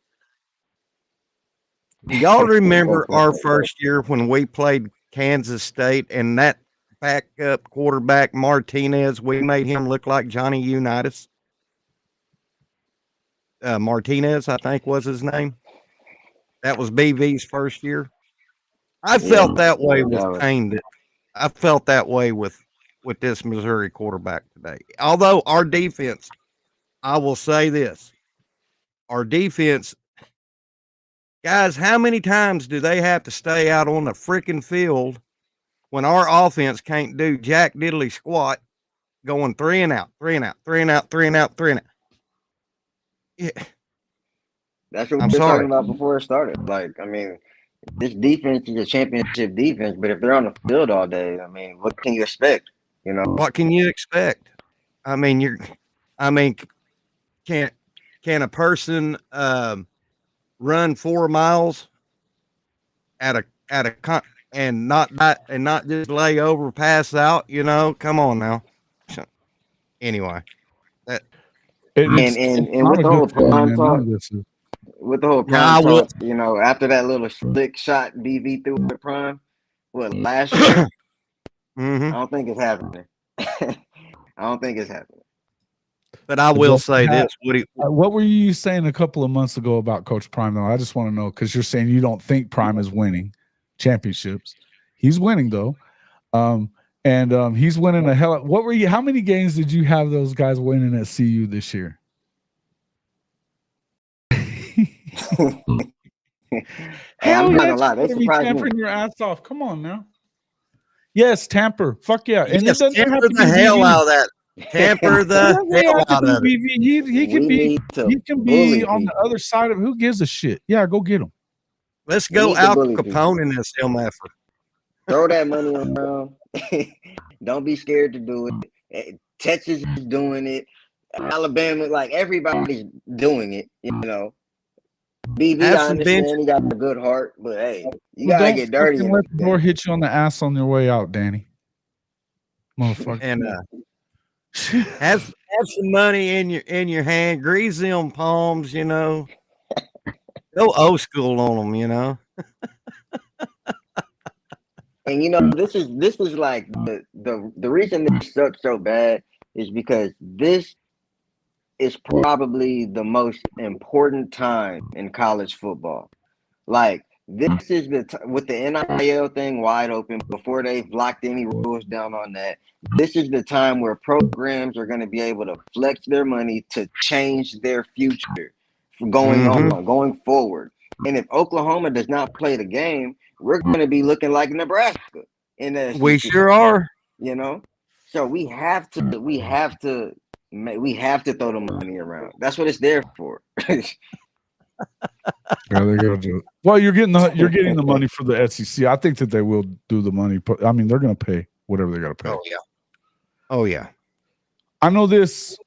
Speaker 3: Do y'all remember our first year when we played Kansas State and that backup quarterback Martinez, we made him look like Johnny Unitas? Martinez, I think was his name. That was BV's first year. I felt that way with Payne. I felt that way with this Missouri quarterback today. Although our defense, I will say this, our defense, guys, how many times do they have to stay out on the freaking field when our offense can't do jack diddly squat, going 3 and out, 3 and out, 3 and out, 3 and out, 3 and out? Yeah.
Speaker 2: That's what we were talking about before it started. Like, I mean, this defense is a championship defense, but if they're on the field all day, I mean, what can you expect? You know,
Speaker 3: what can you expect? I mean, can a person run 4 miles and not just lay over, pass out? You know, come on now. Anyway,
Speaker 2: and with the whole prime talk, you know, after that little slick shot BV threw at Prime, last year, I don't think it's happening. I don't think it's happening.
Speaker 3: But I will say this:
Speaker 1: what were you saying a couple of months ago about Coach Prime? Though I just want to know, because you're saying you don't think Prime is winning championships. He's winning though, and he's winning a hell. What were you? How many games did you have those guys winning at CU this year?
Speaker 2: Hey, I'm not gonna lie, they surprised me.
Speaker 1: Tampering your ass off. Come on now. Yes, tamper. Fuck yeah. And
Speaker 3: yes, tamper the hell out of that. Tamper the hell out of it.
Speaker 1: He can be on the other side of. Who gives a shit? Yeah, go get him.
Speaker 3: Let's go Al Capone in this effort.
Speaker 2: Throw that money around. Don't be scared to do it. Texas is doing it. Alabama, like everybody's doing it. You know. BB, I understand he got a good heart, but hey, you gotta get dirty.
Speaker 1: Let the door hit you on the ass on your way out, Danny. Motherfucker.
Speaker 3: And have some money in your hand, grease them palms, you know. Go old school on them, you know.
Speaker 2: And you know, this is like the reason this sucks so bad is because this is probably the most important time in college football. Like, this is with the NIL thing wide open, before they've locked any rules down on that, this is the time where programs are going to be able to flex their money to change their future going forward. And if Oklahoma does not play the game, we're going to be looking like Nebraska.
Speaker 3: We sure are.
Speaker 2: You know? So we have to throw the money around. That's what it's there for.
Speaker 1: Yeah, they're gonna do it. Well, you're getting the money for the SEC. I think that they will do the money. I mean, they're gonna pay whatever they gotta pay.
Speaker 3: Oh yeah.
Speaker 1: I know this.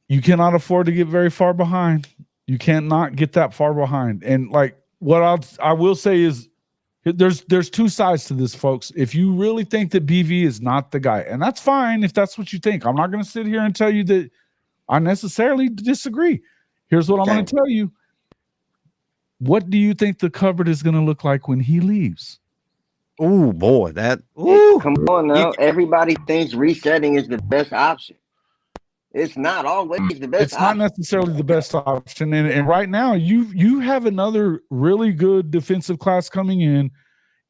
Speaker 1: You cannot afford to get very far behind. You cannot get that far behind. And like what I will say is there's two sides to this, folks. If you really think that BV is not the guy, and that's fine if that's what you think. I'm not going to sit here and tell you that I necessarily disagree. Here's what I'm going to tell you. What do you think the cupboard is going to look like when he leaves?
Speaker 3: Oh boy, come
Speaker 2: on now. Everybody thinks resetting is the best option. It's not always the best.
Speaker 1: It's not necessarily the best option. And right now, you have another really good defensive class coming in.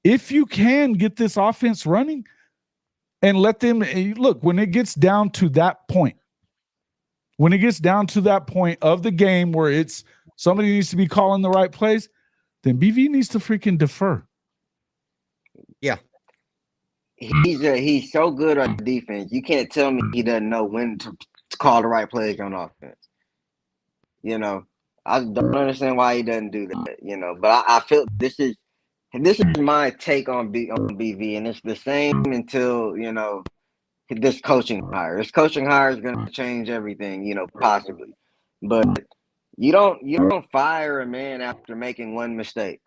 Speaker 1: If you can get this offense running and let them look, when it gets down to that point, of the game where it's somebody needs to be calling the right plays, then BV needs to freaking defer.
Speaker 3: Yeah.
Speaker 2: He's so good on defense. You can't tell me he doesn't know when to call the right plays on offense. You know, I don't understand why he doesn't do that. You know, but I feel this is my take on BV, and it's the same until this coaching hire. This coaching hire is going to change everything. Possibly, but you don't fire a man after making one mistake.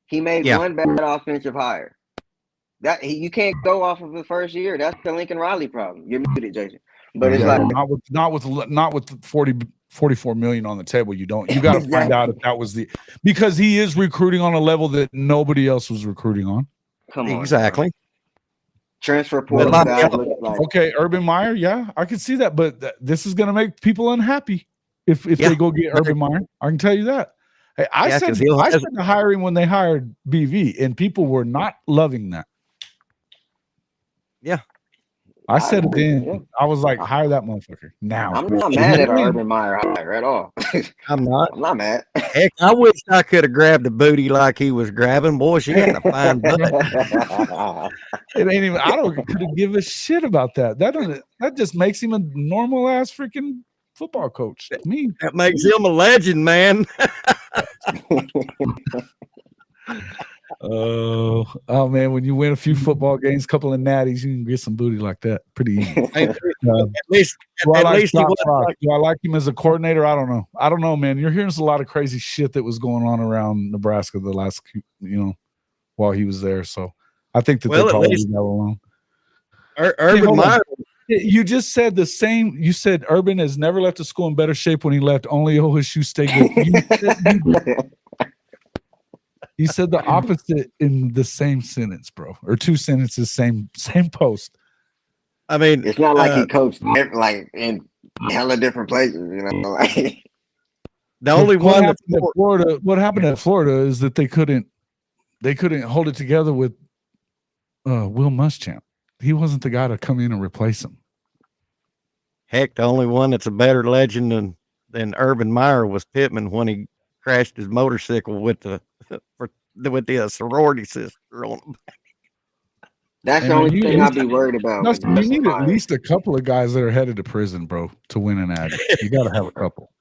Speaker 2: He made one bad offensive hire. That you can't go off of the first year. That's the Lincoln Riley problem. You're muted, Jason. But it's like
Speaker 1: not with 44 million on the table. You don't. You got to find out if that was because he is recruiting on a level that nobody else was recruiting on.
Speaker 2: Come on,
Speaker 3: exactly.
Speaker 2: Bro. Transfer portal guys look like
Speaker 1: okay. Urban Meyer, yeah, I can see that, but this is going to make people unhappy if they go get Urban Meyer. I can tell you that. Hey, I said to hire him when they hired BV, and people were not loving that.
Speaker 3: Yeah.
Speaker 1: I said it then. Yeah. I was like, hire that motherfucker now.
Speaker 2: I'm not mad at Urban Meyer hire at all.
Speaker 3: I'm not
Speaker 2: mad.
Speaker 3: Heck, I wish I could have grabbed the booty like he was grabbing. Boy, she had a fine butt.
Speaker 1: It ain't even. I don't give a shit about that. That just makes him a normal ass freaking football coach. To me,
Speaker 3: that makes him a legend, man.
Speaker 1: Oh man, when you win a few football games, couple of natties, you can get some booty like that pretty easy.
Speaker 3: At least
Speaker 1: do I like him as a coordinator? I don't know, man. You're hearing a lot of crazy shit that was going on around Nebraska the last while he was there. So I think that they probably leave that alone.
Speaker 3: Urban Meyer.
Speaker 1: You just said the same. You said Urban has never left a school in better shape when he left. Only OSU stayed good. You said the opposite in the same sentence, bro, or two sentences, same post.
Speaker 2: I mean, it's not like he coached like in hella different places, Like
Speaker 3: the only one
Speaker 1: at Florida. What happened at Florida is that they couldn't hold it together with Will Muschamp. He wasn't the guy to come in and replace him.
Speaker 3: Heck, the only one that's a better legend than Urban Meyer was Pittman when he crashed his motorcycle with the sorority sister on him.
Speaker 2: That's the only thing I'd be worried about.
Speaker 1: You need at least a couple of guys that are headed to prison, bro, to win an ad. You got to have a couple.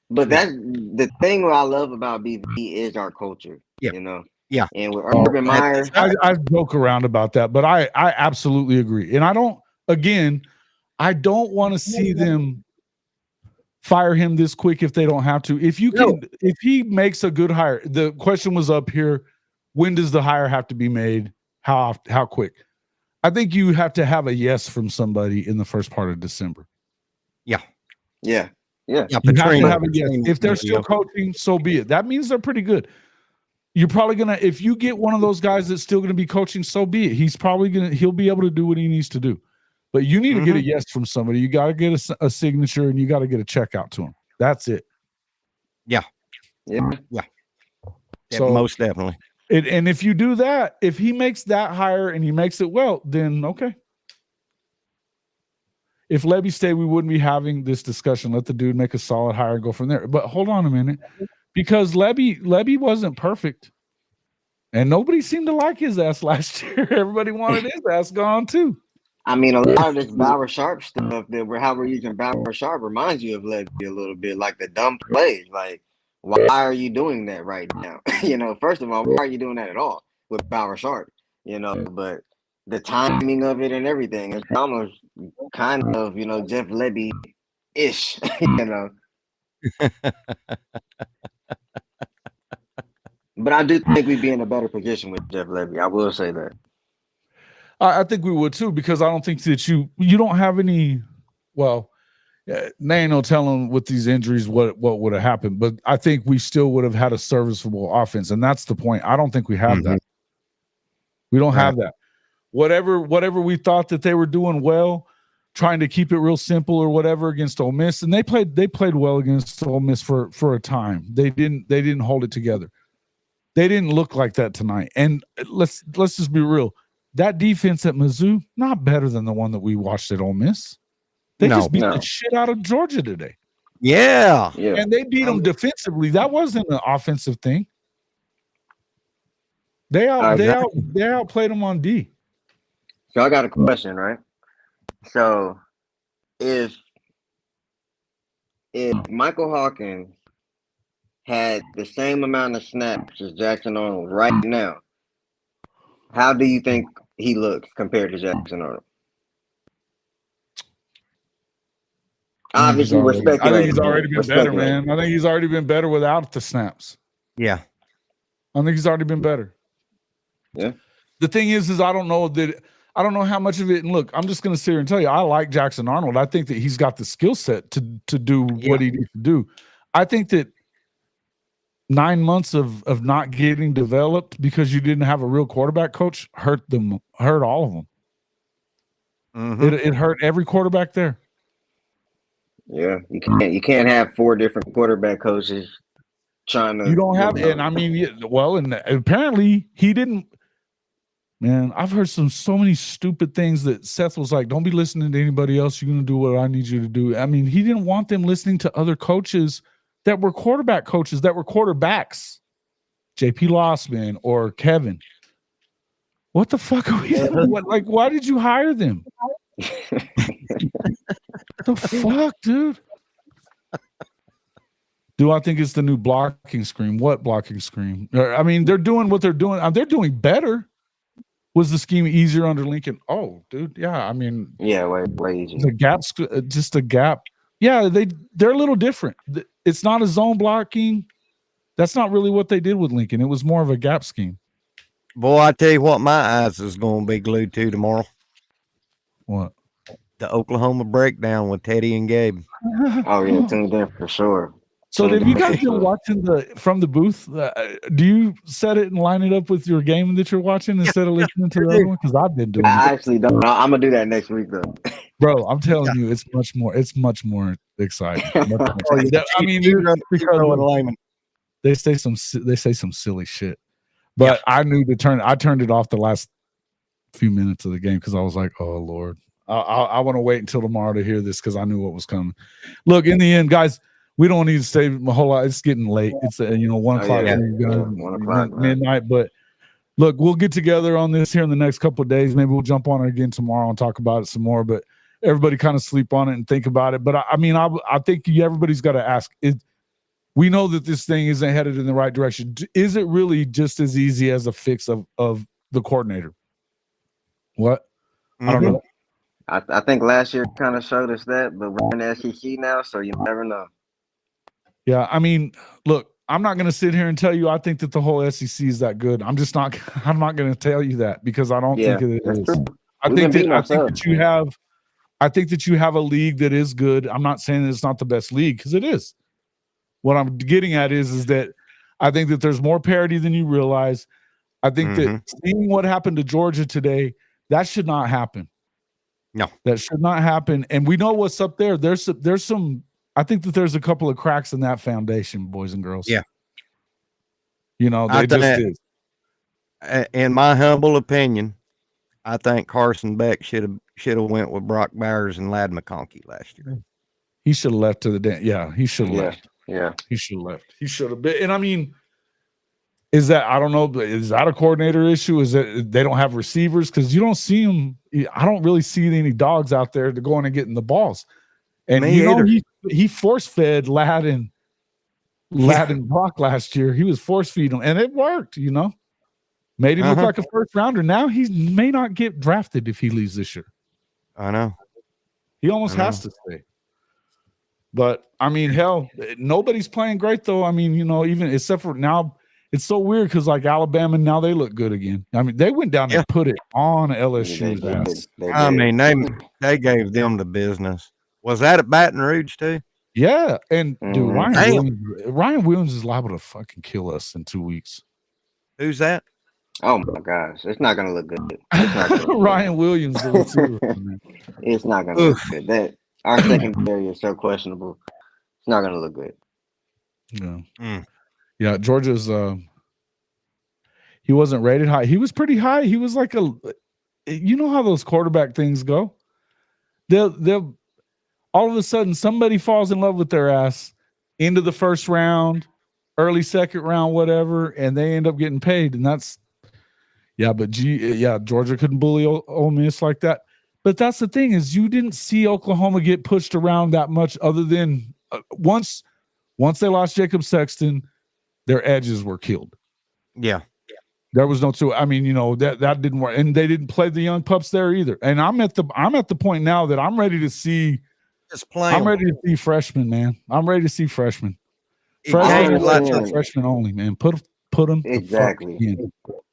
Speaker 2: But that's the thing I love about BV is our culture.
Speaker 3: Yeah.
Speaker 2: Yeah. And with Urban Meyer,
Speaker 1: I joke around about that, but I absolutely agree. And I don't want to see them fire him this quick if they don't have to. If he makes a good hire, the question was up here, when does the hire have to be made? How quick? I think you have to have a yes from somebody in the first part of December.
Speaker 2: Yeah.
Speaker 1: You have to have a yes. If they're still coaching, so be it. That means they're pretty good. You're probably if you get one of those guys that's still gonna be coaching, so be it. He'll be able to do what he needs to do. But you need to get a yes from somebody. You got to get a signature, and you got to get a check out to him. That's it.
Speaker 3: Yeah. So most definitely.
Speaker 1: And if you do that, if he makes that hire and he makes it well, then okay. If Lebby stayed, we wouldn't be having this discussion. Let the dude make a solid hire and go from there. But hold on a minute, because Lebby wasn't perfect, and nobody seemed to like his ass last year. Everybody wanted his ass gone too.
Speaker 2: I mean, a lot of this Bauer Sharp stuff how we're using Bauer Sharp reminds you of Lebby a little bit, like the dumb plays. Like, why are you doing that right now? First of all, why are you doing that at all with Bauer Sharp? But the timing of it and everything. It's almost kind of, you know, Jeff Lebby-ish, you know. But I do think we'd be in a better position with Jeff Lebby. I will say that.
Speaker 1: I think we would too, because I don't think that you don't have any. Well, they ain't no telling with these injuries what would have happened, but I think we still would have had a serviceable offense, and that's the point. I don't think we have that. We don't have that. Whatever we thought that they were doing well, trying to keep it real simple or whatever against Ole Miss, and they played well against Ole Miss for a time. They didn't hold it together. They didn't look like that tonight. And let's just be real. That defense at Mizzou, not better than the one that we watched at Ole Miss. They just beat the shit out of Georgia today.
Speaker 3: Yeah.
Speaker 1: And they beat them defensively. That wasn't an offensive thing. They outplayed them on D.
Speaker 2: So I got a question, right? So if Michael Hawkins had the same amount of snaps as Jackson Arnold right now, how do you think he looks compared to Jackson Arnold? Obviously, we're speculating.
Speaker 1: I think he's already been better, man. I think he's already been better without the snaps.
Speaker 3: Yeah.
Speaker 1: I think he's already been better.
Speaker 2: Yeah.
Speaker 1: The thing is I don't know how much of it. And look, I'm just going to sit here and tell you, I like Jackson Arnold. I think that he's got the skill set to do what he needs to do. I think that 9 months of not getting developed because you didn't have a real quarterback coach hurt all of them. It hurt every quarterback there.
Speaker 2: Yeah, you can't have 4 different quarterback coaches trying to.
Speaker 1: You don't have, and I mean, well, and apparently he didn't. Man, I've heard so many stupid things that Seth was like, "Don't be listening to anybody else. You're gonna do what I need you to do." I mean, he didn't want them listening to other coaches that were quarterback coaches that were quarterbacks, JP Lossman or Kevin. What the fuck are we doing? Why did you hire them? The fuck, dude? Do I think it's the new blocking scheme? What blocking scheme? I mean, they're doing what they're doing. They're doing better. Was the scheme easier under Lincoln? Oh, dude, yeah. I mean,
Speaker 2: yeah, way easier.
Speaker 1: The gaps, just a gap. Yeah, they're a little different. It's not a zone blocking. That's not really what they did with Lincoln. It was more of a gap scheme.
Speaker 3: Boy, I tell you what, my eyes is going to be glued to tomorrow.
Speaker 1: What?
Speaker 3: The Oklahoma breakdown with Teddy and Gabe.
Speaker 2: Oh yeah, tuned in for sure.
Speaker 1: So have you guys been watching from the booth? Do you set it and line it up with your game that you're watching instead of listening to the other one? Because I've been doing it.
Speaker 2: I actually don't. I'm gonna do that next week though.
Speaker 1: Bro, I'm telling you, it's much more exciting. I mean, because they say some silly shit. But I knew I turned it off the last few minutes of the game because I was like, oh Lord. I want to wait until tomorrow to hear this because I knew what was coming. Look, in the end, guys, we don't need to stay a whole lot. It's getting late. It's 1 o'clock, 1 o'clock midnight. But look, we'll get together on this here in the next couple of days. Maybe we'll jump on it again tomorrow and talk about it some more. But everybody kind of sleep on it and think about it. But I mean, I think everybody's got to ask. We know that this thing isn't headed in the right direction. Is it really just as easy as a fix of the coordinator? What? I don't know.
Speaker 2: I think last year kind of showed us that, but we're in the SEC now, so you never know.
Speaker 1: Yeah, I mean, look, I'm not going to sit here and tell you I think that the whole SEC is that good. I'm not going to tell you that because I don't think it is.
Speaker 2: True.
Speaker 1: I think that you have a league that is good. I'm not saying that it's not the best league because it is. What I'm getting at is that I think that there's more parity than you realize. I think that seeing what happened to Georgia today, that should not happen.
Speaker 3: No,
Speaker 1: that should not happen. And we know what's up there. There's some. I think that there's a couple of cracks in that foundation, boys and girls.
Speaker 3: Yeah,
Speaker 1: they just is.
Speaker 3: In my humble opinion, I think Carson Beck should have went with Brock Bowers and Ladd McConkey last year.
Speaker 1: He should have left to the day. Yeah, he should have left.
Speaker 2: Yeah,
Speaker 1: he should have left. He should have been. And I mean, is that, I don't know, is that a coordinator issue? Is that they don't have receivers? Because you don't see them. I don't really see any dogs out there to go in and getting the balls. And he force fed Ladd and Brock last year. He was force feeding them, and it worked. Made him look like a first rounder. Now he may not get drafted if he leaves this year.
Speaker 3: I know.
Speaker 1: He almost has to stay. But I mean, hell, nobody's playing great though. I mean, even except for now, it's so weird because like Alabama, now they look good again. I mean, they went down and put it on LSU's ass.
Speaker 3: I mean, they gave them the business. Was that at Baton Rouge too?
Speaker 1: Yeah, and dude, Ryan Williams is liable to fucking kill us in 2 weeks.
Speaker 3: Who's that?
Speaker 2: Oh my gosh, it's not gonna look good.
Speaker 1: Ryan Williams, the receiver.
Speaker 2: It's not gonna look good. That our secondary is so questionable. It's not gonna look good.
Speaker 1: Yeah, yeah. Georgia's. He wasn't rated high. He was pretty high. He was like you know how those quarterback things go. They'll all of a sudden somebody falls in love with their ass into the first round, early second round, whatever, and they end up getting paid. And that's Georgia couldn't bully Ole Miss like that. But that's the thing is you didn't see Oklahoma get pushed around that much other than once they lost Jacob Sexton, their edges were killed.
Speaker 3: Yeah.
Speaker 1: There was no two. I mean, that didn't work. And they didn't play the young pups there either. And I'm at the point now that I'm ready to see freshmen, man. I'm ready to see freshmen. Freshmen only, man. Put them
Speaker 2: exactly.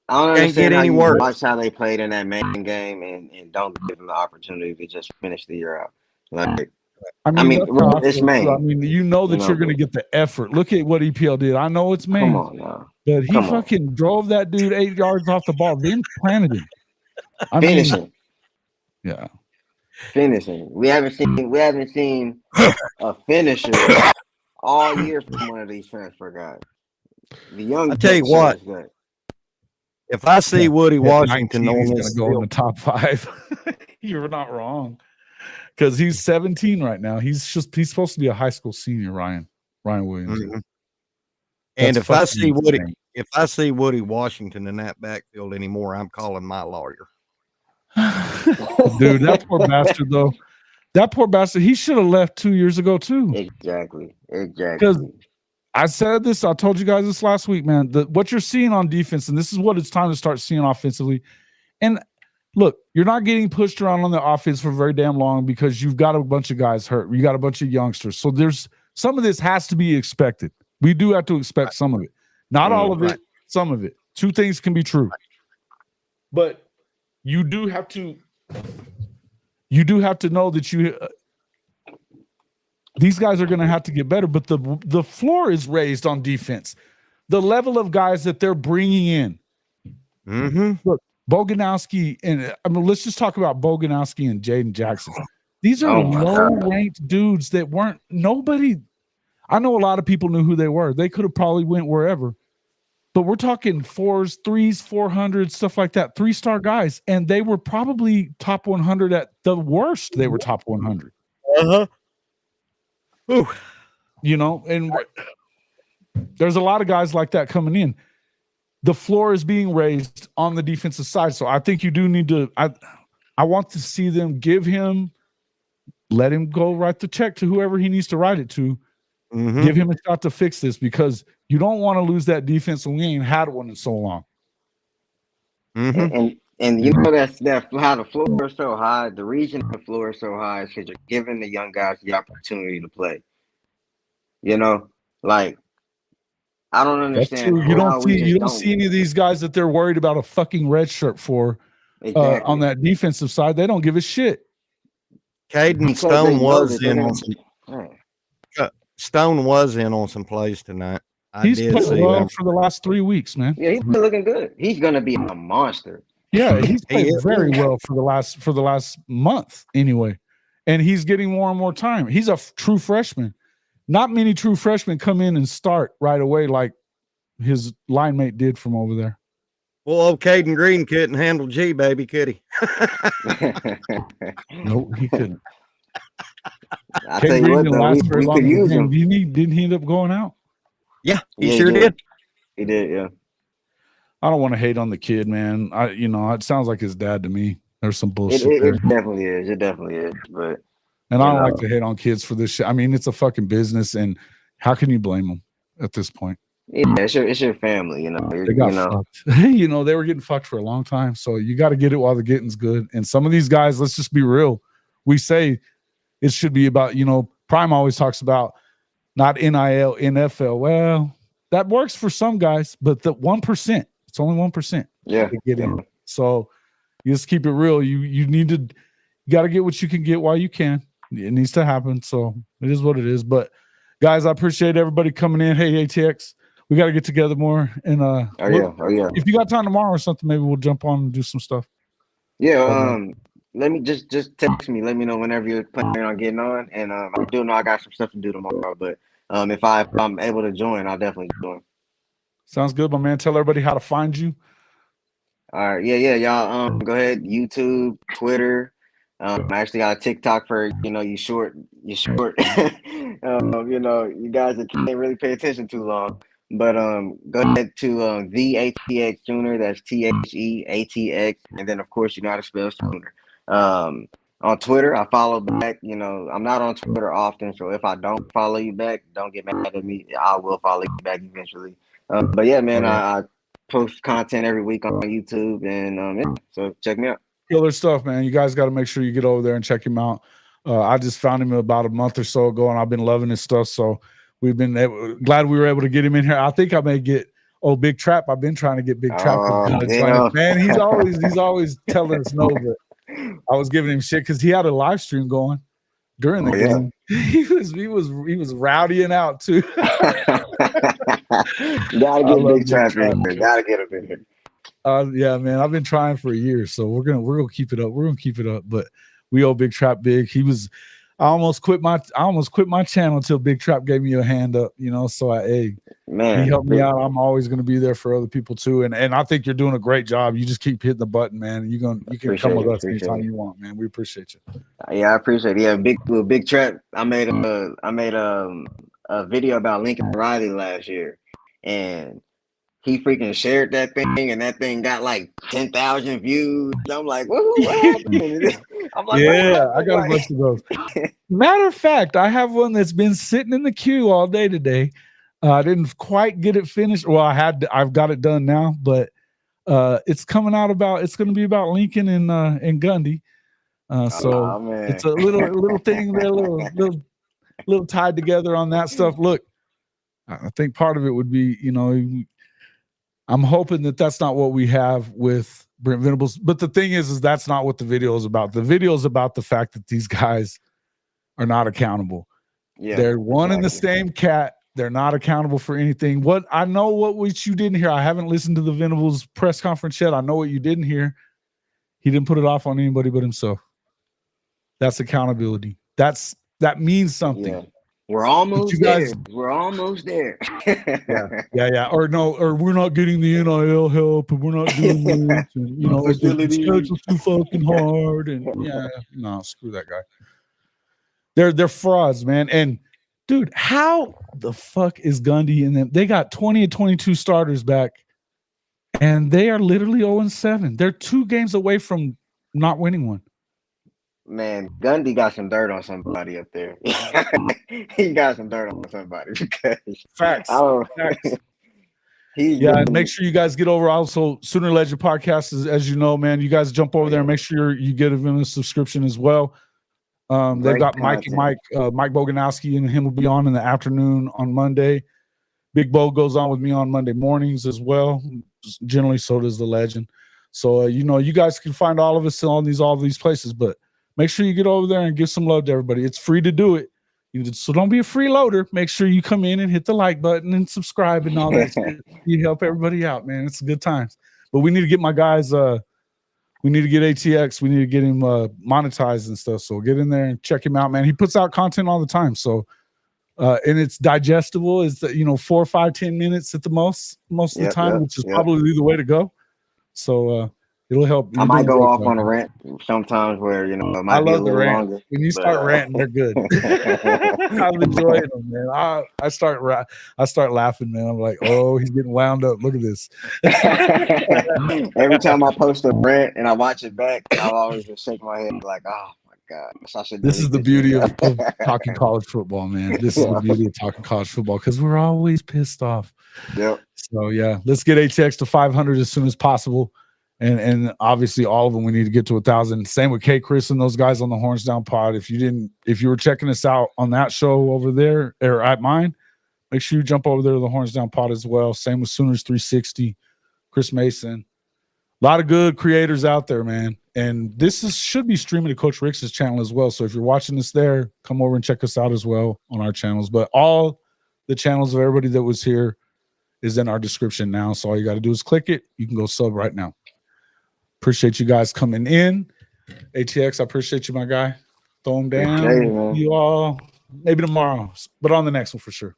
Speaker 2: I don't understand how you watch how they played in that main game and don't give them the opportunity to just finish the year out. Like, I mean it's Maine.
Speaker 1: I mean, that you're going to get the effort. Look at what EPL did. I know it's Maine.
Speaker 2: Come on now.
Speaker 1: But he fucking drove that dude 8 yards off the ball, then planted him.
Speaker 2: Finishing.
Speaker 1: Yeah.
Speaker 2: Finishing. We haven't seen a finisher all year from one of these transfer guys. The young.
Speaker 3: I tell you what. If I see Woody Washington on this,
Speaker 1: go in the top 5. You're not wrong, because he's 17 right now. He's supposed to be a high school senior. Ryan Williams.
Speaker 3: Mm-hmm. And if I see Woody Washington in that backfield anymore, I'm calling my lawyer.
Speaker 1: Dude, that poor bastard though. That poor bastard. He should have left 2 years ago too.
Speaker 2: Exactly.
Speaker 1: Because I said this, I told you guys this last week, man. What you're seeing on defense, and this is what it's time to start seeing offensively. And look, you're not getting pushed around on the offense for very damn long because you've got a bunch of guys hurt. You got a bunch of youngsters. So there's some of this has to be expected. We do have to expect some of it. Not all of it, some of it. Two things can be true. But you do have to know that these guys are going to have to get better, but the floor is raised on defense. The level of guys that they're bringing in.
Speaker 3: Mm-hmm.
Speaker 1: Look, Boganowski, and let's just talk about Boganowski and Jaden Jackson. These are low-ranked dudes that weren't nobody. I know a lot of people knew who they were. They could have probably went wherever. But we're talking 4s, 3s, 400, stuff like that. 3-star guys. And they were probably top 100 at the worst. They were top 100.
Speaker 3: Uh-huh.
Speaker 1: Ooh. And there's a lot of guys like that coming in. The floor is being raised on the defensive side. So I think you do need to I want to see them let him go write the check to whoever he needs to write it to. Mm-hmm. Give him a shot to fix this because you don't want to lose that defense and we ain't had one in so long.
Speaker 2: Mm-hmm. And that's how the floor is so high. The reason the floor is so high is because you're giving the young guys the opportunity to play. Like I don't understand.
Speaker 1: You don't see any of these guys that they're worried about a fucking red shirt for on that defensive side. They don't give a shit.
Speaker 3: Caden Stone was in on some. Stone was in on some plays tonight.
Speaker 1: He's played well for the last 3 weeks, man.
Speaker 2: Yeah, he's been looking good. He's gonna be a monster.
Speaker 1: Yeah, he's played very well for the last month anyway, and he's getting more and more time. He's a true freshman. Not many true freshmen come in and start right away like his line mate did from over there.
Speaker 3: Well, old Caden Green couldn't handle G, baby, could he?
Speaker 1: No, he couldn't.
Speaker 2: I tell you what, though, we could use him.
Speaker 1: Didn't he end up going out?
Speaker 3: Yeah, he sure did.
Speaker 2: He did, yeah.
Speaker 1: I don't want to hate on the kid, man. It sounds like his dad to me. There's some bullshit there.
Speaker 2: It definitely is. It definitely is. But
Speaker 1: I don't like to hate on kids for this shit. I mean, it's a fucking business, and how can you blame them at this point?
Speaker 2: Yeah, it's your family, you know.
Speaker 1: They got fucked. You know, they were getting fucked for a long time. So you got to get it while the getting's good. And some of these guys, let's just be real. We say it should be about, you know, Prime always talks about not NIL, NFL. Well, that works for some guys, but the 1%, it's only 1%.
Speaker 2: Yeah.
Speaker 1: To get in. So you just keep it real. You need to, you got to get what you can get while you can. It needs to happen. So it is what it is. But guys, I appreciate everybody coming in. Hey, ATX, we got to get together more. And if you got time tomorrow or something, maybe we'll jump on and do some stuff.
Speaker 2: Yeah. Let me just text me. Let me know whenever you're planning on getting on. And I do know I got some stuff to do tomorrow. But if I'm able to join, I'll definitely join.
Speaker 1: Sounds good, my man. Tell everybody how to find you.
Speaker 2: All right. Yeah. Y'all go ahead. YouTube, Twitter. I actually got a TikTok for, you know, you short. You know, you guys that can't really pay attention too long. But go ahead to the ATX Junior. That's THEATX, and then of course you know how to spell Junior. On Twitter, I follow back. You know, I'm not on Twitter often, so if I don't follow you back, don't get mad at me. I will follow you back eventually. But yeah, man, I post content every week on YouTube, and yeah, so check me out.
Speaker 1: Killer stuff, man. You guys got to make sure you get over there and check him out. I just found him about a month or so ago, and I've been loving his stuff. So we've been glad we were able to get him in here. I think I may get Big Trap. I've been trying to get Big Trap. Man, he's always telling us no, but I was giving him shit because he had a live stream going during the game. He was rowdying out too.
Speaker 2: Gotta get Big Trap in here. Gotta get him in here.
Speaker 1: Yeah, man, I've been trying for a year, so we're gonna keep it up. We're gonna keep it up, but we owe Big Trap big. I almost quit my channel until Big Trap gave me a hand up, you know. So he helped me out. I'm always gonna be there for other people too, and I think you're doing a great job. You just keep hitting the button, man. You can come with us anytime you want, man. We appreciate you.
Speaker 2: Yeah, I appreciate it. Yeah, Big Trap. I made a video about Lincoln Riley last year, and he freaking shared that thing, and that thing got like 10,000 views. I'm like, what happened? I'm like,
Speaker 1: yeah, I got a bunch of those. Matter of fact, I have one that's been sitting in the queue all day today. I didn't quite get it finished. Well, I've got it done now, but it's coming out it's going to be about Lincoln and Gundy. So it's a little thing there, little tied together on that stuff. Look, I think part of it would be, you know, I'm hoping that that's not what we have with Brent Venables. But the thing is that's not what the video is about. The video is about the fact that these guys are not accountable. Yeah, they're one and the same cat. They're not accountable for anything. What you didn't hear, I haven't listened to the Venables press conference yet. I know what you didn't hear. He didn't put it off on anybody but himself. That's accountability. That means something.
Speaker 2: Yeah. We're almost there. We're almost there.
Speaker 1: Yeah. Or we're not getting the NIL help, and we're not doing this. And, you know, the schedule's too fucking hard. And no, screw that guy. They're frauds, man. And dude, how the fuck is Gundy in them? They got 20 and 22 starters back, and they are literally 0-7. They're 2 games away from not winning one.
Speaker 2: Man, Gundy got some dirt on somebody up there. He got some dirt on somebody because
Speaker 1: facts. Make sure you guys get over. Also, Sooner Legend Podcast, as you know, man, you guys jump over there and make sure you get a subscription as well. They've got Mike Boganowski, and him will be on in the afternoon on Monday. Big Bo goes on with me on Monday mornings as well. Generally, so does the Legend. So you know, you guys can find all of us on all these places, but make sure you get over there and give some love to everybody. It's free to do it. So don't be a freeloader. Make sure you come in and hit the like button and subscribe and all that. You help everybody out, man. It's good times. But we need to get my guys. We need to get ATX. We need to get him monetized and stuff. So get in there and check him out, man. He puts out content all the time. So and it's digestible. It's 4, 5, 10 minutes at the most of the time, which is probably the way to go. So it'll help.
Speaker 2: I might go off on a rant sometimes where, it might be a little longer.
Speaker 1: When you start ranting, they're good. I'm enjoying them, man. I start laughing, man. I'm like, oh, he's getting wound up. Look at this.
Speaker 2: Every time I post a rant and I watch it back, I'll always just shake my head like, oh my gosh, I should
Speaker 1: This is
Speaker 2: delete
Speaker 1: the
Speaker 2: this
Speaker 1: beauty of
Speaker 2: video.
Speaker 1: talking college football, man. This is
Speaker 2: Yeah.
Speaker 1: the beauty of talking college football because we're always pissed off.
Speaker 2: Yep.
Speaker 1: So yeah, let's get ATX to 500 as soon as possible. And obviously all of them, we need to get to 1,000. Same with Kchris and those guys on the Horns Down Pod. If you were checking us out on that show over there or at mine, make sure you jump over there to the Horns Down Pod as well. Same with Sooners 360, Chris Mason. A lot of good creators out there, man. And this should be streaming to Coach Rick's channel as well. So if you're watching this there, come over and check us out as well on our channels. But all the channels of everybody that was here is in our description now. So all you got to do is click it. You can go sub right now. Appreciate you guys coming in. ATX, I appreciate you, my guy. Throw them down.
Speaker 2: Okay, man.
Speaker 1: You all maybe tomorrow, but on the next one for sure.